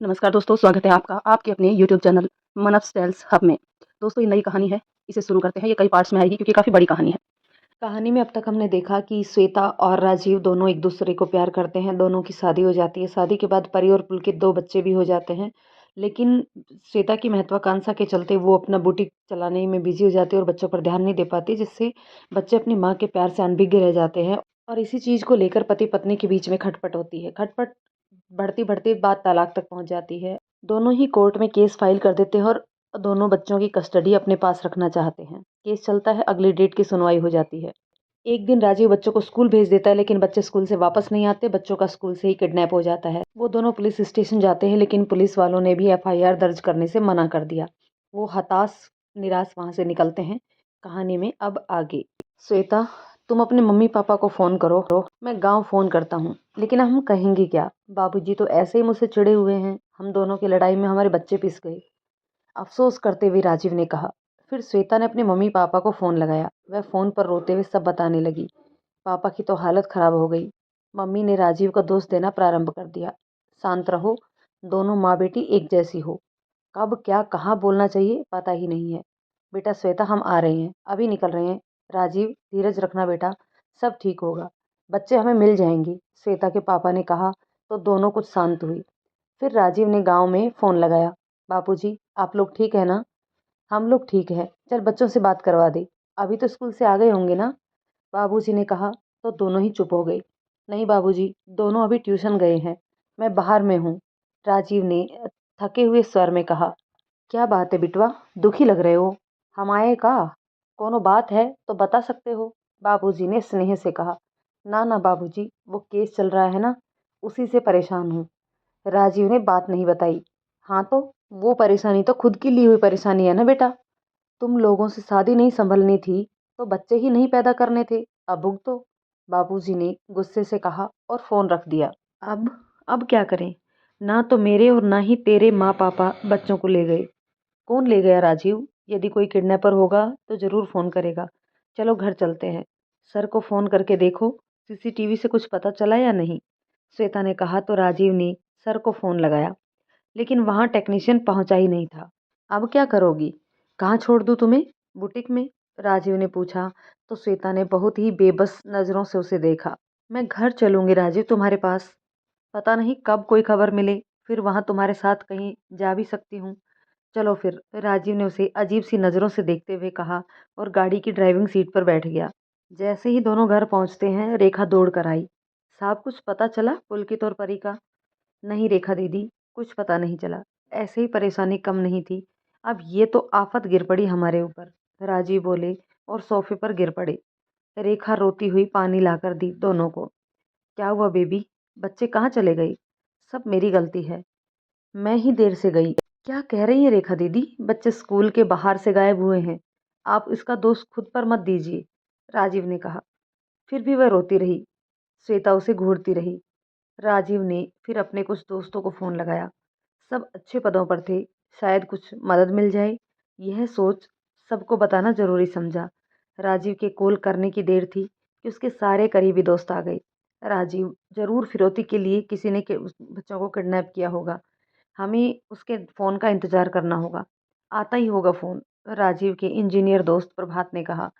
नमस्कार दोस्तों, स्वागत है आपका आपके अपने यूट्यूब चैनल मनस टेल्स हब में। दोस्तों, ये नई कहानी है, इसे शुरू करते हैं। ये कई पार्ट्स में आएगी क्योंकि काफ़ी बड़ी कहानी है। कहानी में अब तक हमने देखा कि श्वेता और राजीव दोनों एक दूसरे को प्यार करते हैं, दोनों की शादी हो जाती है। शादी के बाद परी और पुलकित 2 बच्चे भी हो जाते हैं। लेकिन श्वेता की महत्वाकांक्षा के चलते वो अपना बुटीक चलाने में बिज़ी हो जाती है और बच्चों पर ध्यान नहीं दे पाती, जिससे बच्चे अपनी माँ के प्यार से अनभिज्ञ रह जाते हैं और इसी चीज़ को लेकर पति-पत्नी के बीच में खटपट होती है। खटपट बढ़ती-बढ़ती बात तलाक तक पहुँच जाती है। दोनों ही कोर्ट में केस फाइल कर देते हैं और दोनों बच्चों की कस्टडी अपने पास रखना चाहते हैं। केस चलता है, अगली डेट की सुनवाई हो जाती है। एक दिन राजीव बच्चों को स्कूल भेज देता है, लेकिन बच्चे स्कूल से वापस नहीं आते। बच्चों का स्कूल से ही किडनैप हो जाता है। वो दोनों पुलिस स्टेशन जाते हैं, लेकिन पुलिस वालों ने भी एफआईआर दर्ज करने से मना कर दिया। वो हताश निराश वहां से निकलते हैं। कहानी में अब आगे। श्वेता, तुम अपने मम्मी पापा को फोन करो। मैं गांव फोन करता हूँ, लेकिन हम कहेंगे क्या? बाबूजी तो ऐसे ही मुझसे चिढ़े हुए हैं। हम दोनों की लड़ाई में हमारे बच्चे पिस गए। अफसोस करते हुए राजीव ने कहा। फिर श्वेता ने अपने मम्मी पापा को फ़ोन लगाया। वह फ़ोन पर रोते हुए सब बताने लगी। पापा की तो हालत ख़राब हो गई। मम्मी ने राजीव का दोष देना प्रारंभ कर दिया। शांत रहो, दोनों माँ बेटी एक जैसी हो। कब क्या कहाँ बोलना चाहिए पता ही नहीं है। बेटा श्वेता, हम आ रहे हैं, अभी निकल रहे हैं। राजीव, धीरज रखना बेटा, सब ठीक होगा। बच्चे हमें मिल जाएंगे, श्वेता के पापा ने कहा तो दोनों कुछ शांत हुई। फिर राजीव ने गांव में फ़ोन लगाया। बापूजी, आप लोग ठीक है ना? हम लोग ठीक हैं। चल बच्चों से बात करवा दे। अभी तो स्कूल से आ गए होंगे ना? बाबूजी ने कहा तो दोनों ही चुप हो गए। नहीं बाबूजी, दोनों अभी ट्यूशन गए हैं। मैं बाहर में हूँ। राजीव ने थके हुए स्वर में कहा। क्या बात है बिटवा, दुखी लग रहे हो? हम आए का? कोनो बात है तो बता सकते हो, बाबूजी ने स्नेह से कहा। ना ना बाबूजी, वो केस चल रहा है ना, उसी से परेशान हूँ। राजीव ने बात नहीं बताई। हाँ तो वो परेशानी तो खुद की ली हुई परेशानी है ना बेटा। तुम लोगों से शादी नहीं संभलनी थी तो बच्चे ही नहीं पैदा करने थे। अब भुगतो, बाबूजी ने गुस्से से कहा और फोन रख दिया। अब अब क्या करें? ना तो मेरे और ना ही तेरे माँ पापा बच्चों को ले गए। कौन ले गया राजीव? यदि कोई किडनैपर होगा तो जरूर फोन करेगा। चलो घर चलते हैं। सर को फोन करके देखो, सीसीटीवी से कुछ पता चला या नहीं, श्वेता ने कहा तो राजीव ने सर को फोन लगाया, लेकिन वहां टेक्नीशियन पहुंचा ही नहीं था। अब क्या करोगी? कहाँ छोड़ दूं तुम्हें? बुटीक में, राजीव ने पूछा तो श्वेता ने बहुत ही बेबस नजरों से उसे देखा। मैं घर चलूंगी राजीव, तुम्हारे पास। पता नहीं कब कोई खबर मिले, फिर वहां तुम्हारे साथ कहीं जा भी सकती हूँ। चलो फिर, राजीव ने उसे अजीब सी नजरों से देखते हुए कहा और गाड़ी की ड्राइविंग सीट पर बैठ गया। जैसे ही दोनों घर पहुंचते हैं, रेखा दौड़ कर आई। साहब, कुछ पता चला पुलकित और परी का? नहीं रेखा दीदी, कुछ पता नहीं चला। ऐसे ही परेशानी कम नहीं थी, अब ये तो आफत गिर पड़ी हमारे ऊपर, राजीव बोले और सोफे पर गिर पड़े। रेखा रोती हुई पानी लाकर दी दोनों को। क्या हुआ बेबी? बच्चे कहाँ चले गए? सब मेरी गलती है, मैं ही देर से गई। क्या कह रही है रेखा दीदी? बच्चे स्कूल के बाहर से गायब हुए हैं। आप इसका दोष खुद पर मत दीजिए, राजीव ने कहा। फिर भी वह रोती रही। श्वेता उसे घूरती रही। राजीव ने फिर अपने कुछ दोस्तों को फ़ोन लगाया। सब अच्छे पदों पर थे, शायद कुछ मदद मिल जाए। यह सोच सबको बताना ज़रूरी समझा। राजीव के कॉल करने की देर थी कि उसके सारे करीबी दोस्त आ गए। राजीव, ज़रूर फिरौती के लिए किसी ने के उस बच्चों को किडनैप किया होगा। हमें उसके फ़ोन का इंतज़ार करना होगा। आता ही होगा फ़ोन, राजीव के इंजीनियर दोस्त प्रभात ने कहा।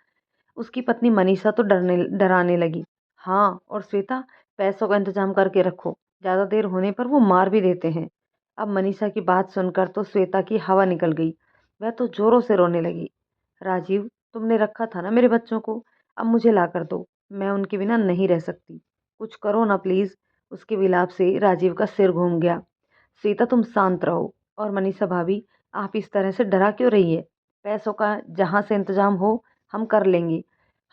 उसकी पत्नी मनीषा तो डराने लगी। हाँ, और श्वेता, पैसों का इंतजाम करके रखो, ज़्यादा देर होने पर वो मार भी देते हैं। अब मनीषा की बात सुनकर तो श्वेता की हवा निकल गई। वह तो जोरों से रोने लगी। राजीव, तुमने रखा था ना मेरे बच्चों को, अब मुझे ला कर दो। मैं उनके बिना नहीं रह सकती। कुछ करो ना प्लीज़। उसके विलाप से राजीव का सिर घूम गया। श्वेता, तुम शांत रहो। और मनीषा भाभी, आप इस तरह से डरा क्यों रही है? पैसों का जहाँ से इंतजाम हो हम कर लेंगे।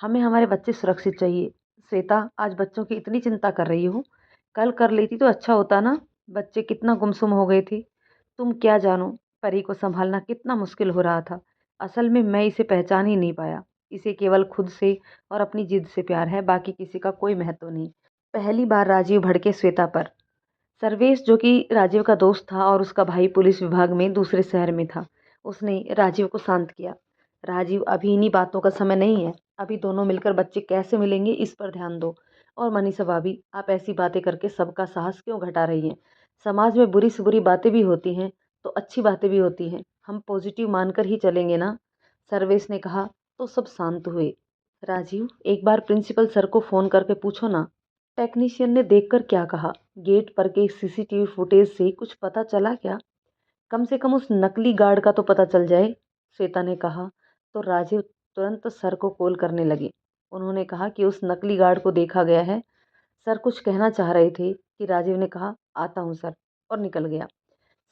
हमें हमारे बच्चे सुरक्षित चाहिए। श्वेता, आज बच्चों की इतनी चिंता कर रही हो, कल कर लेती तो अच्छा होता ना। बच्चे कितना गुमसुम हो गए थे। तुम क्या जानो, परी को संभालना कितना मुश्किल हो रहा था। असल में मैं इसे पहचान ही नहीं पाया। इसे केवल खुद से और अपनी जिद से प्यार है, बाकी किसी का कोई महत्व नहीं। पहली बार राजीव भड़के श्वेता पर। सर्वेश, जो कि राजीव का दोस्त था और उसका भाई पुलिस विभाग में दूसरे शहर में था, उसने राजीव को शांत किया। राजीव, अभी इन्हीं बातों का समय नहीं है। अभी दोनों मिलकर बच्चे कैसे मिलेंगे इस पर ध्यान दो। और मनीषा भाभी, आप ऐसी बातें करके सबका साहस क्यों घटा रही हैं? समाज में बुरी से बुरी बातें भी होती हैं तो अच्छी बातें भी होती हैं, हम पॉजिटिव मानकर ही चलेंगे ना। सर्वेश ने कहा। तो सब शांत हुए। राजीव, एक बार प्रिंसिपल सर को फोन करके पूछो ना। टेक्नीशियन ने देखकर क्या कहा, गेट पर के सीसीटीवी फुटेज से कुछ पता चला क्या? कम से कम उस नकली गार्ड का तो पता चल जाए, श्वेता ने कहा। तो राजीव तुरंत सर को कॉल करने लगे। उन्होंने कहा कि उस नकली गार्ड को देखा गया है। सर कुछ कहना चाह रहे थे कि राजीव ने कहा, आता हूँ सर, और निकल गया।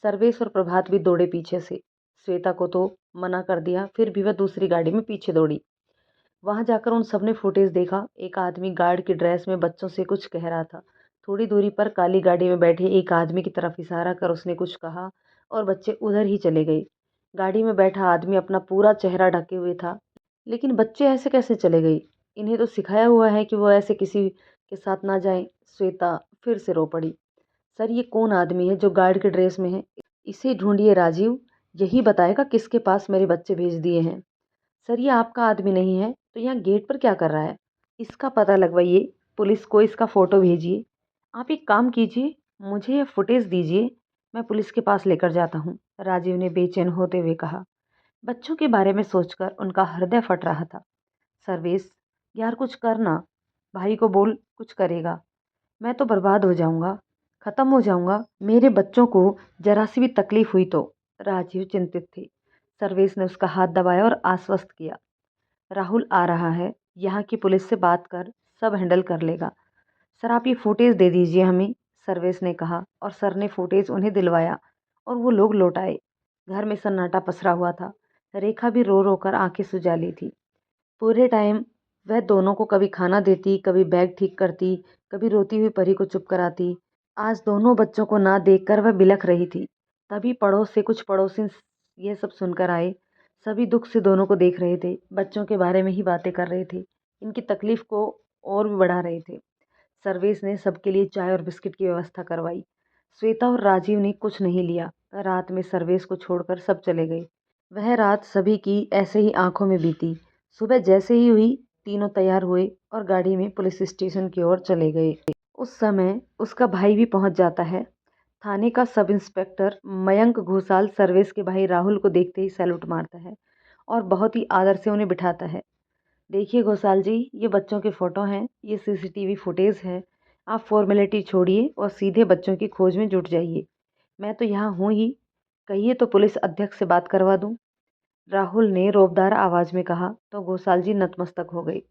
सर्वेश और प्रभात भी दौड़े पीछे से। श्वेता को तो मना कर दिया, फिर भी वह दूसरी गाड़ी में पीछे दौड़ी। वहां जाकर उन सबने फुटेज देखा। एक आदमी गार्ड की ड्रेस में बच्चों से कुछ कह रहा था। थोड़ी दूरी पर काली गाड़ी में बैठे एक आदमी की तरफ इशारा कर उसने कुछ कहा और बच्चे उधर ही चले गए। गाड़ी में बैठा आदमी अपना पूरा चेहरा ढके हुए था, लेकिन बच्चे ऐसे कैसे चले गए? इन्हें तो सिखाया हुआ है कि वो ऐसे किसी के साथ ना जाएं। श्वेता फिर से रो पड़ी। सर, ये कौन आदमी है जो गार्ड के ड्रेस में है? इसे ढूंढिए राजीव, यही बताएगा किसके पास मेरे बच्चे भेज दिए हैं। सर, ये आपका आदमी नहीं है तो यहाँ गेट पर क्या कर रहा है? इसका पता लगवाइए, पुलिस को इसका फोटो भेजिए। आप एक काम कीजिए, मुझे ये फुटेज दीजिए, मैं पुलिस के पास लेकर जाता हूँ, राजीव ने बेचैन होते हुए कहा। बच्चों के बारे में सोचकर उनका हृदय फट रहा था। सर्वेश, यार कुछ करना, भाई को बोल कुछ करेगा। मैं तो बर्बाद हो जाऊंगा, खत्म हो जाऊंगा। मेरे बच्चों को जरा सी भी तकलीफ हुई तो। राजीव चिंतित थे। सर्वेश ने उसका हाथ दबाया और आश्वस्त किया। राहुल आ रहा है, यहाँ की पुलिस से बात कर सब हैंडल कर लेगा। सर, आप ये फुटेज दे दीजिए हमें, सर्वेश ने कहा। और सर ने फुटेज उन्हें दिलवाया और वो लोग लौट आए। घर में सन्नाटा पसरा हुआ था। रेखा भी रो रो कर आंखें सुजा ली थी। पूरे टाइम वह दोनों को कभी खाना देती, कभी बैग ठीक करती, कभी रोती हुई परी को चुप कराती। आज दोनों बच्चों को ना देखकर वह बिलख रही थी। तभी पड़ोस से कुछ पड़ोसी यह सब सुनकर आए। सभी दुख से दोनों को देख रहे थे, बच्चों के बारे में ही बातें कर रहे थे, इनकी तकलीफ को और भी बढ़ा रहे थे। सर्वेश ने सबके लिए चाय और बिस्किट की व्यवस्था करवाई। श्वेता और राजीव ने कुछ नहीं लिया। रात में सर्वेश को छोड़कर सब चले गए। वह रात सभी की ऐसे ही आंखों में बीती। सुबह जैसे ही हुई, तीनों तैयार हुए और गाड़ी में पुलिस स्टेशन की ओर चले गए। उस समय उसका भाई भी पहुंच जाता है। थाने का सब इंस्पेक्टर मयंक घोषाल सर्वेश के भाई राहुल को देखते ही सैल्यूट मारता है और बहुत ही आदर से उन्हें बिठाता है। देखिए घोषाल जी, ये बच्चों के फ़ोटो हैं, ये सीसीटीवी फुटेज है। आप फॉर्मेलिटी छोड़िए और सीधे बच्चों की खोज में जुट जाइए। मैं तो यहाँ हूँ ही, कहिए तो पुलिस अध्यक्ष से बात करवा दूँ। राहुल ने रोबदार आवाज़ में कहा तो घोषाल जी नतमस्तक हो गई।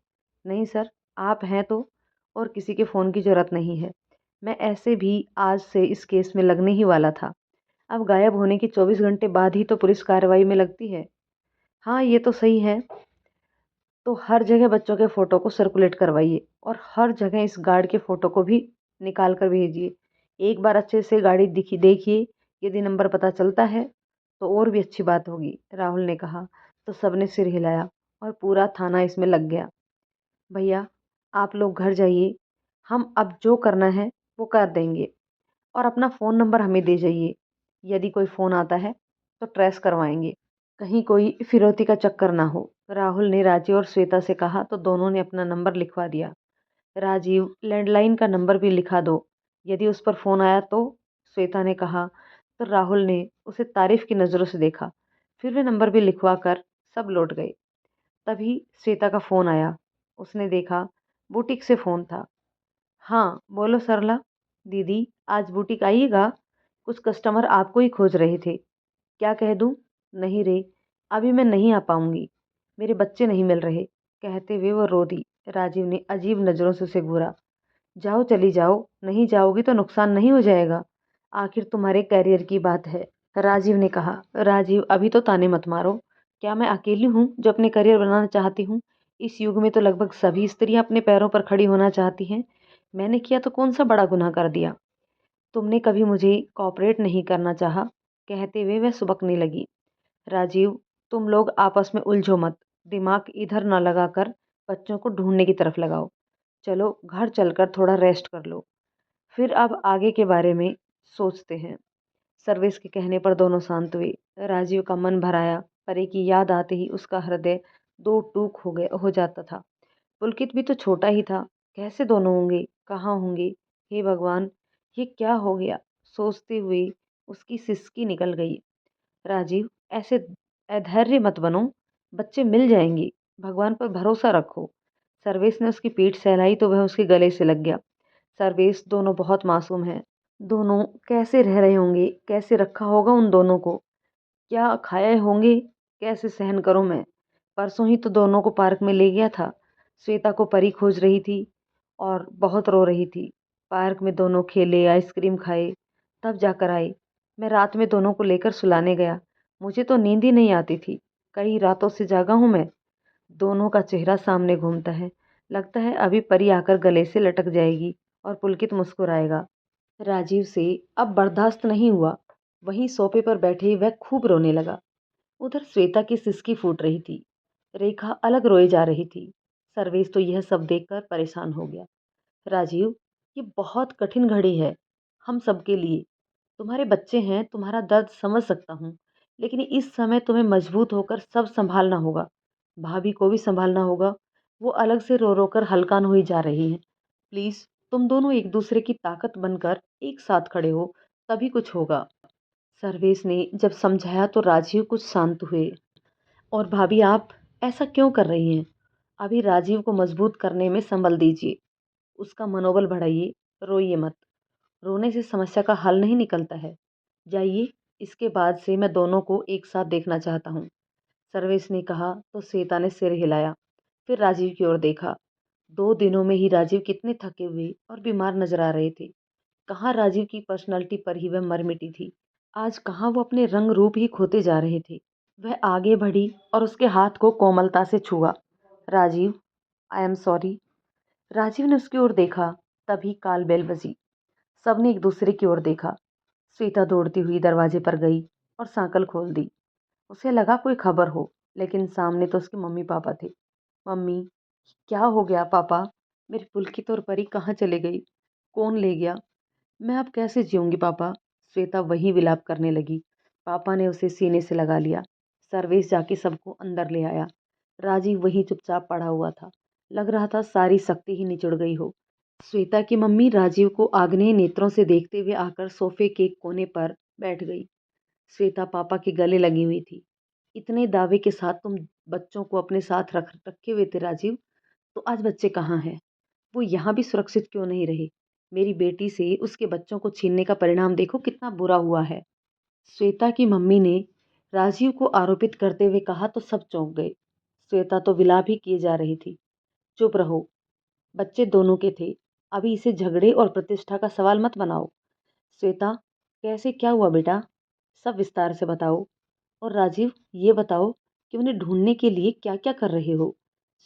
नहीं सर, आप हैं तो, और किसी के फ़ोन की ज़रूरत नहीं है। मैं ऐसे भी आज से इस केस में लगने ही वाला था। अब गायब होने के 24 घंटे बाद ही तो पुलिस कार्रवाई में लगती है। हाँ, ये तो सही है। तो हर जगह बच्चों के फ़ोटो को सर्कुलेट करवाइए और हर जगह इस गार्ड के फ़ोटो को भी निकाल कर भेजिए। एक बार अच्छे से गाड़ी दिखी देखिए, यदि नंबर पता चलता है तो और भी अच्छी बात होगी, राहुल ने कहा। तो सबने सिर हिलाया और पूरा थाना इसमें लग गया। भैया, आप लोग घर जाइए, हम अब जो करना है वो कर देंगे, और अपना फ़ोन नंबर हमें दे जाइए। यदि कोई फ़ोन आता है तो ट्रेस करवाएंगे, कहीं कोई फिरौती का चक्कर ना हो। राहुल ने राजीव और श्वेता से कहा तो दोनों ने अपना नंबर लिखवा दिया। राजीव, लैंडलाइन का नंबर भी लिखा दो, यदि उस पर फ़ोन आया तो, श्वेता ने कहा। तो राहुल ने उसे तारीफ की नज़रों से देखा। फिर वे नंबर भी लिखवा कर सब लौट गए। तभी श्वेता का फ़ोन आया। उसने देखा, बुटीक से फ़ोन था। हाँ बोलो सरला। दीदी, आज बुटीक आइएगा, कुछ कस्टमर आपको ही खोज रहे थे। क्या कह दूँ? नहीं रे, अभी मैं नहीं आ पाऊंगी, मेरे बच्चे नहीं मिल रहे, कहते हुए वो रो दी। राजीव ने अजीब नज़रों से उसे घूरा। जाओ, चली जाओ, नहीं जाओगी तो नुकसान नहीं हो जाएगा? आखिर तुम्हारे करियर की बात है, राजीव ने कहा। राजीव, अभी तो ताने मत मारो। क्या मैं अकेली हूँ जो अपने करियर बनाना चाहती हूँ? इस युग में तो लगभग सभी स्त्रियां अपने पैरों पर खड़ी होना चाहती हैं। मैंने किया तो कौन सा बड़ा गुनाह कर दिया? तुमने कभी मुझे कॉपरेट नहीं करना चाहा, कहते हुए वह सुबकने लगी। राजीव, तुम लोग आपस में उलझो मत, दिमाग इधर न लगाकर बच्चों को ढूंढने की तरफ लगाओ। चलो घर चलकर थोड़ा रेस्ट कर लो, फिर अब आगे के बारे में सोचते हैं। सर्वेश के कहने पर दोनों शांत हुए। राजीव का मन भर आया। परी की याद आते ही उसका हृदय दो टूक हो जाता था। पुलकित भी तो छोटा ही था, कैसे दोनों होंगे, कहाँ होंगे? हे भगवान, ये क्या हो गया? सोचते हुए उसकी सिसकी निकल गई। राजीव, ऐसे अधैर्य मत बनो, बच्चे मिल जाएंगे, भगवान पर भरोसा रखो। सर्वेश ने उसकी पीठ सहलाई तो वह उसके गले से लग गया। सर्वेश, दोनों बहुत मासूम हैं। दोनों कैसे रह रहे होंगे, कैसे रखा होगा उन दोनों को, क्या खाए होंगे, कैसे सहन करूं मैं। परसों ही तो दोनों को पार्क में ले गया था। श्वेता को परी खोज रही थी और बहुत रो रही थी। पार्क में दोनों खेले, आइसक्रीम खाए, तब जाकर आए। मैं रात में दोनों को लेकर सुलाने गया। मुझे तो नींद ही नहीं आती थी। कई रातों से जागा हूं मैं। दोनों का चेहरा सामने घूमता है। लगता है अभी परी आकर गले से लटक जाएगी और पुलकित मुस्कुराएगा। राजीव से अब बर्दाश्त नहीं हुआ। वहीं सोफे पर बैठे वह खूब रोने लगा। उधर श्वेता की सिसकी फूट रही थी। रेखा अलग रोए जा रही थी। सर्वेश तो यह सब देखकर परेशान हो गया। राजीव, ये बहुत कठिन घड़ी है हम सबके लिए। तुम्हारे बच्चे हैं, तुम्हारा दर्द समझ सकता हूँ, लेकिन इस समय तुम्हें मजबूत होकर सब संभालना होगा। भाभी को भी संभालना होगा। वो अलग से रो रो कर हल्का हुई जा रही हैं। प्लीज, तुम दोनों एक दूसरे की ताकत बनकर एक साथ खड़े हो, तभी कुछ होगा। सर्वेश ने जब समझाया तो राजीव कुछ शांत हुए। और भाभी, आप ऐसा क्यों कर रही हैं? अभी राजीव को मजबूत करने में संबल दीजिए, उसका मनोबल बढ़ाइए। रोइए मत। रोने से समस्या का हल नहीं निकलता है। जाइए, इसके बाद से मैं दोनों को एक साथ देखना चाहता हूँ। सर्वेश ने कहा तो श्वेता ने सिर हिलाया। फिर राजीव की ओर देखा। 2 दिनों में ही राजीव कितने थके हुए और बीमार नजर आ रहे थे। कहाँ राजीव की पर्सनालिटी पर ही वह मर मिटी थी। आज कहाँ वो अपने रंग रूप ही खोते जा रहे थे। वह आगे बढ़ी और उसके हाथ को कोमलता से छुआ। Rajiv, I am sorry. Rajiv ने उसकी ओर देखा। तभी काल बेल बजी। सबने एक दूसरे की ओर देखा। श्वेता दौड़ती हुई दरवाजे पर गई और सांकल खोल दी। उसे लगा कोई खबर हो, लेकिन सामने तो उसके मम्मी पापा थे। मम्मी, क्या हो गया पापा? मेरी पुलकित और परी कहाँ चले गई? कौन ले गया? मैं अब कैसे जीऊंगी पापा? श्वेता वही विलाप करने लगी। पापा ने उसे सीने से लगा लिया। सर्वेश जाके सबको अंदर ले आया। राजीव वही चुपचाप पड़ा हुआ था। लग रहा था सारी शक्ति ही निचुड़ गई हो। श्वेता की मम्मी राजीव को आग्नेय नेत्रों से देखते हुए आकर सोफे के कोने पर बैठ गई। श्वेता पापा के गले लगी हुई थी। इतने दावे के साथ तुम बच्चों को अपने साथ रख रखे हुए थे राजीव, तो आज बच्चे कहाँ हैं? वो यहाँ भी सुरक्षित क्यों नहीं रहे? मेरी बेटी से उसके बच्चों को छीनने का परिणाम देखो कितना बुरा हुआ है। श्वेता की मम्मी ने राजीव को आरोपित करते हुए कहा तो सब चौंक गए। श्वेता तो विलाप ही किए जा रही थी। चुप रहो, बच्चे दोनों के थे। अभी इसे झगड़े और प्रतिष्ठा का सवाल मत बनाओ। श्वेता, कैसे क्या हुआ बेटा? सब विस्तार से बताओ। और राजीव, ये बताओ कि उन्हें ढूंढने के लिए क्या क्या कर रहे हो?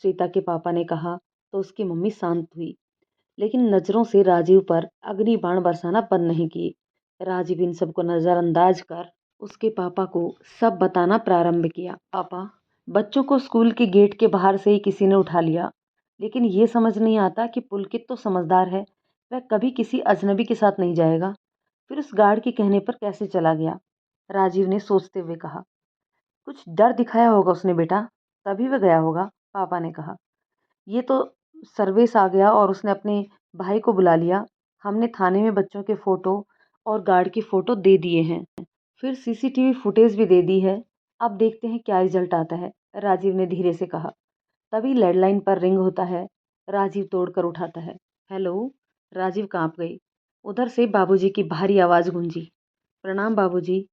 श्वेता के पापा ने कहा तो उसकी मम्मी शांत हुई, लेकिन नजरों से राजीव पर अग्नि बाण बरसाना बंद नहीं किए। राजीव इन सबको नजरअंदाज कर उसके पापा को सब बताना प्रारंभ किया। पापा, बच्चों को स्कूल के गेट के बाहर से ही किसी ने उठा लिया, लेकिन ये समझ नहीं आता कि पुलकित तो समझदार है, वह कभी किसी अजनबी के साथ नहीं जाएगा। फिर उस गार्ड के कहने पर कैसे चला गया? राजीव ने सोचते हुए कहा। कुछ डर दिखाया होगा उसने बेटा, तभी वह गया होगा, पापा ने कहा। ये तो सर्वेश आ गया और उसने अपने भाई को बुला लिया। हमने थाने में बच्चों के फोटो और गार्ड की फोटो दे दिए हैं। फिर सीसीटीवी फुटेज भी दे दी है। अब देखते हैं क्या रिजल्ट आता है, राजीव ने धीरे से कहा। तभी लैंडलाइन पर रिंग होता है। राजीव तोड़कर उठाता है। हेलो। राजीव कांप गई। उधर से बाबूजी की भारी आवाज गूंजी। प्रणाम बाबूजी।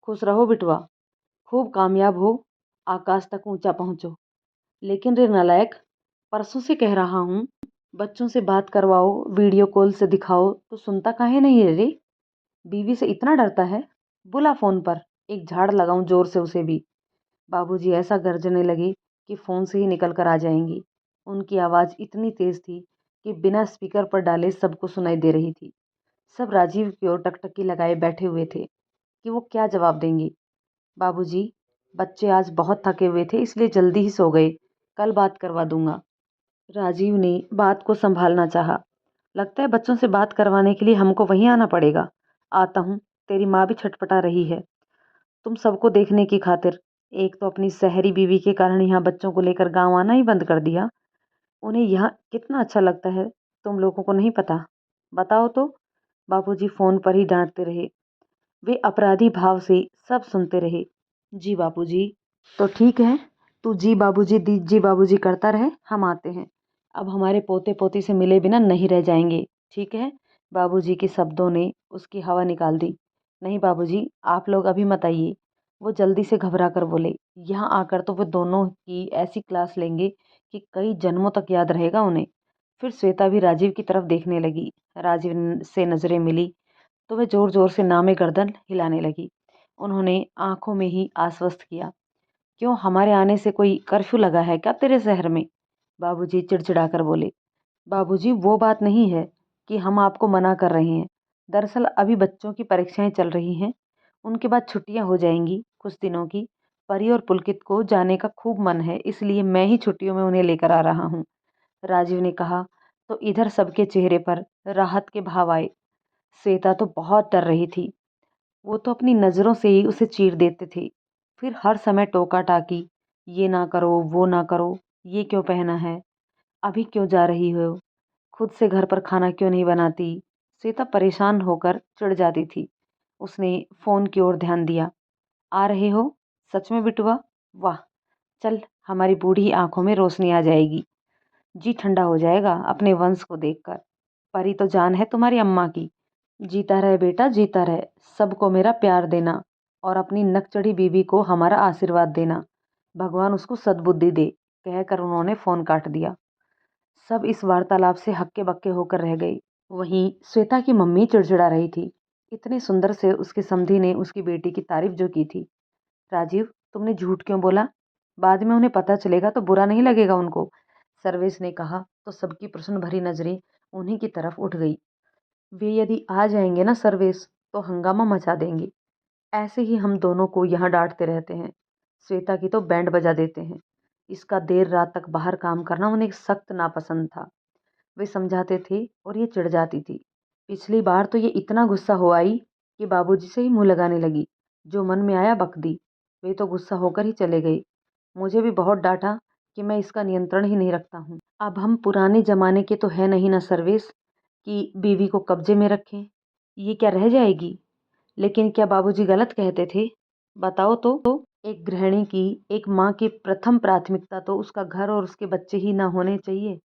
खुश रहो बिटवा, खूब कामयाब हो, आकाश तक ऊंचा पहुंचो। लेकिन रे नालायक, परसों से कह रहा हूँ बच्चों से बात करवाओ, वीडियो कॉल से दिखाओ, तो सुनता काहे नहीं है रे? बीवी से इतना डरता है? बुला फोन पर, एक झाड़ लगाऊं जोर से उसे भी। बाबूजी ऐसा गरजने लगे कि फोन से ही निकल कर आ जाएंगी। उनकी आवाज इतनी तेज थी कि बिना स्पीकर पर डाले सबको सुनाई दे रही थी। सब राजीव की ओर टकटकी लगाए बैठे हुए थे कि वो क्या जवाब देंगी। बाबूजी, बच्चे आज बहुत थके हुए थे इसलिए जल्दी ही सो गए, कल बात करवा दूंगा। राजीव ने बात को संभालना चाहा। लगता है बच्चों से बात करवाने के लिए हमको वहीं आना पड़ेगा। आता हूँ, तेरी माँ भी छटपटा रही है तुम सबको देखने की खातिर। एक तो अपनी शहरी बीवी के कारण यहाँ बच्चों को लेकर गांव आना ही बंद कर दिया। उन्हें यहाँ कितना अच्छा लगता है तुम लोगों को नहीं पता? बताओ तो। बाबूजी फोन पर ही डांटते रहे। वे अपराधी भाव से सब सुनते रहे। जी बाबूजी। तो ठीक है, तू जी बाबूजी करता रहे, हम आते हैं। अब हमारे पोते पोती से मिले बिना नहीं रह जाएंगे, ठीक है? बाबूजी के शब्दों ने उसकी हवा निकाल दी। नहीं बाबूजी, आप लोग अभी मत आइए। वो जल्दी से घबरा कर बोले। यहाँ आकर तो वो दोनों की ऐसी क्लास लेंगे कि कई जन्मों तक याद रहेगा उन्हें। फिर श्वेता भी राजीव की तरफ देखने लगी। राजीव से नजरें मिली तो वह जोर जोर से नामे गर्दन हिलाने लगी। उन्होंने आंखों में ही आश्वस्त किया। क्यों, हमारे आने से कोई कर्फ्यू लगा है क्या तेरे शहर में? बाबूजी चिड़चिड़ा कर बोले। बाबूजी, वो बात नहीं है कि हम आपको मना कर रहे हैं। दरअसल अभी बच्चों की परीक्षाएं चल रही हैं, उनके बाद छुट्टियां हो जाएंगी कुछ दिनों की। परी और पुलकित को जाने का खूब मन है, इसलिए मैं ही छुट्टियों में उन्हें लेकर आ रहा हूँ, राजीव ने कहा। तो इधर सबके चेहरे पर राहत के भाव आए। श्वेता तो बहुत डर रही थी। वो तो अपनी नज़रों से ही उसे चीर देते थे। फिर हर समय टोका टाकी, ये ना करो, वो ना करो, ये क्यों पहना है, अभी क्यों जा रही हो, खुद से घर पर खाना क्यों नहीं बनाती। श्वेता परेशान होकर चिढ़ जाती थी। उसने फोन की ओर ध्यान दिया। आ रहे हो? सच में बिटुआ? वाह, चल, हमारी बूढ़ी आंखों में रोशनी आ जाएगी। जी ठंडा हो जाएगा अपने वंश को देखकर। परी तो जान है तुम्हारी अम्मा की। जीता रहे बेटा, जीता रहे। सबको मेरा प्यार देना और अपनी नक चढ़ी बीवी को हमारा आशीर्वाद देना। भगवान उसको सद्बुद्धि दे, कहकर उन्होंने फोन काट दिया। सब इस वार्तालाप से हक्के बक्के होकर रह गई। वहीं श्वेता की मम्मी चिड़चिड़ा रही थी। इतने सुंदर से उसके समधी ने उसकी बेटी की तारीफ जो की थी। राजीव, तुमने झूठ क्यों बोला? बाद में उन्हें पता चलेगा तो बुरा नहीं लगेगा उनको, सर्वेश ने कहा। तो सबकी प्रश्न भरी नजरें उन्हीं की तरफ उठ गई। वे यदि आ जाएंगे ना सर्वेश, तो हंगामा मचा देंगे। ऐसे ही हम दोनों को यहाँ डांटते रहते हैं। श्वेता की तो बैंड बजा देते हैं। इसका देर रात तक बाहर काम करना उन्हें सख्त नापसंद था। वे समझाते थे और ये चिढ़ जाती थी। पिछली बार तो ये इतना गुस्सा हो आई कि बाबूजी से ही मुंह लगाने लगी। जो मन में आया बक दी। वे तो गुस्सा होकर ही चले गए। मुझे भी बहुत डांटा कि मैं इसका नियंत्रण ही नहीं रखता हूँ। अब हम पुराने जमाने के तो है नहीं ना सर्वेश कि बीवी को कब्जे में रखें। ये क्या रह जाएगी? लेकिन क्या बाबूजी गलत कहते थे? बताओ तो। एक गृहिणी की, एक माँ की प्रथम प्राथमिकता तो उसका घर और उसके बच्चे ही ना होने चाहिए?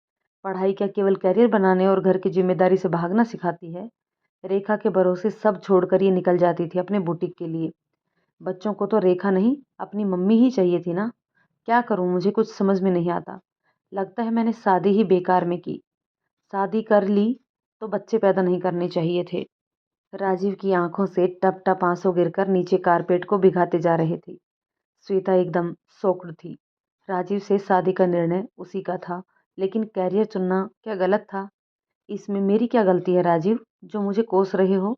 पढ़ाई क्या केवल करियर बनाने और घर की जिम्मेदारी से भागना सिखाती है? रेखा के भरोसे सब छोड़कर ये निकल जाती थी अपने बुटीक के लिए। बच्चों को तो रेखा नहीं, अपनी मम्मी ही चाहिए थी ना। क्या करूं, मुझे कुछ समझ में नहीं आता। लगता है मैंने शादी ही बेकार में की। शादी कर ली तो बच्चे पैदा नहीं करने चाहिए थे। राजीव की आंखों से टप टप आंसू गिरकर नीचे कारपेट को भिगाते जा रहे थे। श्वेता एकदम शॉक्ड थी। राजीव से शादी का निर्णय उसी का था, लेकिन कैरियर चुनना क्या गलत था? इसमें मेरी क्या गलती है राजीव, जो मुझे कोस रहे हो?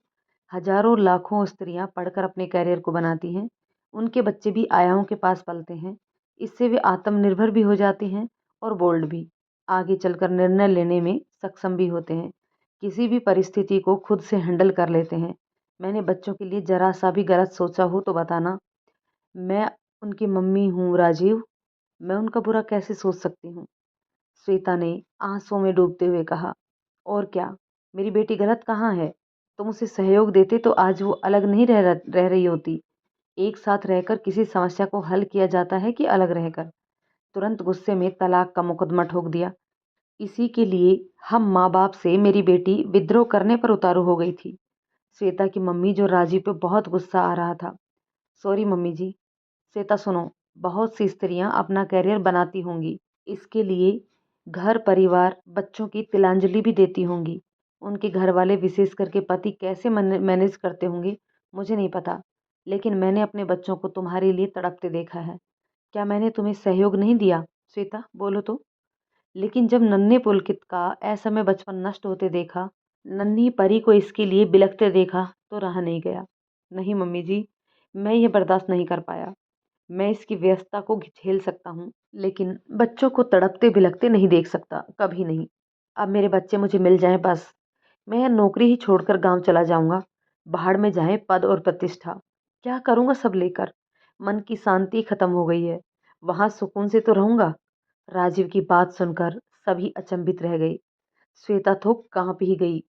हजारों लाखों स्त्रियां पढ़कर अपने कैरियर को बनाती हैं। उनके बच्चे भी आयाओं के पास पलते हैं। इससे वे आत्मनिर्भर भी हो जाती हैं और बोल्ड भी। आगे चलकर निर्णय लेने में सक्षम भी होते हैं। किसी भी परिस्थिति को खुद से हैंडल कर लेते हैं। मैंने बच्चों के लिए जरा सा भी गलत सोचा हो तो बताना। मैं उनकी मम्मी हूँ राजीव, मैं उनका बुरा कैसे सोच सकती हूँ? श्वेता ने आंसुओं में डूबते हुए कहा। और क्या, मेरी बेटी गलत कहाँ है? तुम उसे सहयोग देते तो आज वो अलग नहीं रह रही होती। एक साथ रहकर किसी समस्या को हल किया जाता है कि अलग रहकर? तुरंत गुस्से में तलाक का मुकदमा ठोक दिया। इसी के लिए हम माँ बाप से मेरी बेटी विद्रोह करने पर उतारू हो गई थी। श्वेता की मम्मी जो राजीव पे बहुत गुस्सा आ रहा था। सॉरी मम्मी जी। श्वेता सुनो, बहुत सी स्त्रियां अपना करियर बनाती होंगी, इसके लिए घर परिवार बच्चों की तिलांजलि भी देती होंगी। उनके घर वाले विशेष करके पति कैसे मैनेज करते होंगे मुझे नहीं पता, लेकिन मैंने अपने बच्चों को तुम्हारे लिए तड़पते देखा है। क्या मैंने तुम्हें सहयोग नहीं दिया? श्वेता बोलो तो। लेकिन जब नन्हे पुलकित का असमय बचपन नष्ट होते देखा, नन्ही परी को इसके लिए बिलखते देखा तो रहा नहीं गया। नहीं मम्मी जी, मैं ये बर्दाश्त नहीं कर पाया। मैं इसकी व्यस्तता को झेल सकता हूँ, लेकिन बच्चों को तड़पते बिलखते नहीं देख सकता, कभी नहीं। अब मेरे बच्चे मुझे मिल जाएं बस। मैं यह नौकरी ही छोड़कर गांव चला जाऊंगा। भाड़ में जाए पद और प्रतिष्ठा। क्या करूंगा सब लेकर? मन की शांति खत्म हो गई है। वहां सुकून से तो रहूंगा? राजीव की बात सुनकर सभी अचंभित रह गई। श्वेता तो कांप ही गई।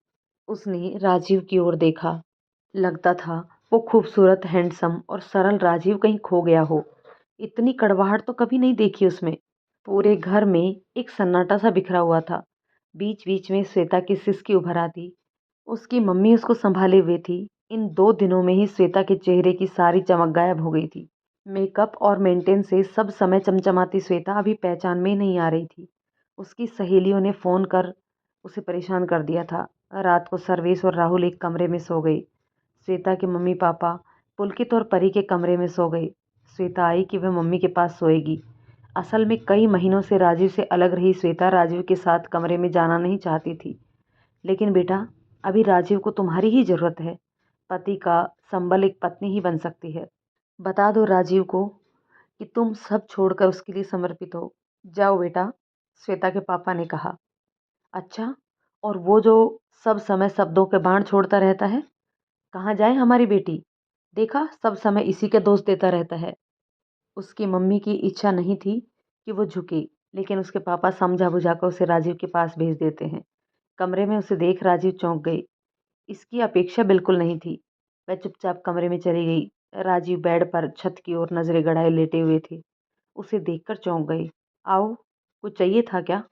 उसने राजीव की ओर देखा। लगता था वो खूबसूरत, हैंडसम और सरल राजीव कहीं खो गया हो। इतनी कड़वाहट तो कभी नहीं देखी उसमें। पूरे घर में एक सन्नाटा सा बिखरा हुआ था। बीच बीच में श्वेता की सिसकी उभर आती। उसकी मम्मी उसको संभाले हुए थी। इन 2 दिनों में ही श्वेता के चेहरे की सारी चमक गायब हो गई थी। मेकअप और मेंटेन से सब समय चमचमाती श्वेता अभी पहचान में नहीं आ रही थी। उसकी सहेलियों ने फ़ोन कर उसे परेशान कर दिया था। रात को सर्वेश और राहुल एक कमरे में सो गए। श्वेता के मम्मी पापा पुलकित और परी के कमरे में सो गए। श्वेता आई कि वह मम्मी के पास सोएगी। असल में कई महीनों से राजीव से अलग रही श्वेता राजीव के साथ कमरे में जाना नहीं चाहती थी। लेकिन बेटा, अभी राजीव को तुम्हारी ही ज़रूरत है। पति का संबल एक पत्नी ही बन सकती है। बता दो राजीव को कि तुम सब छोड़कर उसके लिए समर्पित हो। जाओ बेटा, श्वेता के पापा ने कहा। अच्छा, और वो जो सब समय शब्दों के बाण छोड़ता रहता है, कहाँ जाए हमारी बेटी? देखा, सब समय इसी के दोष देता रहता है। उसकी मम्मी की इच्छा नहीं थी कि वो झुके, लेकिन उसके पापा समझा बुझाकर उसे राजीव के पास भेज देते हैं। कमरे में उसे देख राजीव चौंक गई। इसकी अपेक्षा बिल्कुल नहीं थी। वह चुपचाप कमरे में चली गई। राजीव बेड पर छत की ओर नजरें गड़ाए लेटे हुए थे। उसे देखकर चौंक गई। आओ, कुछ चाहिए था क्या?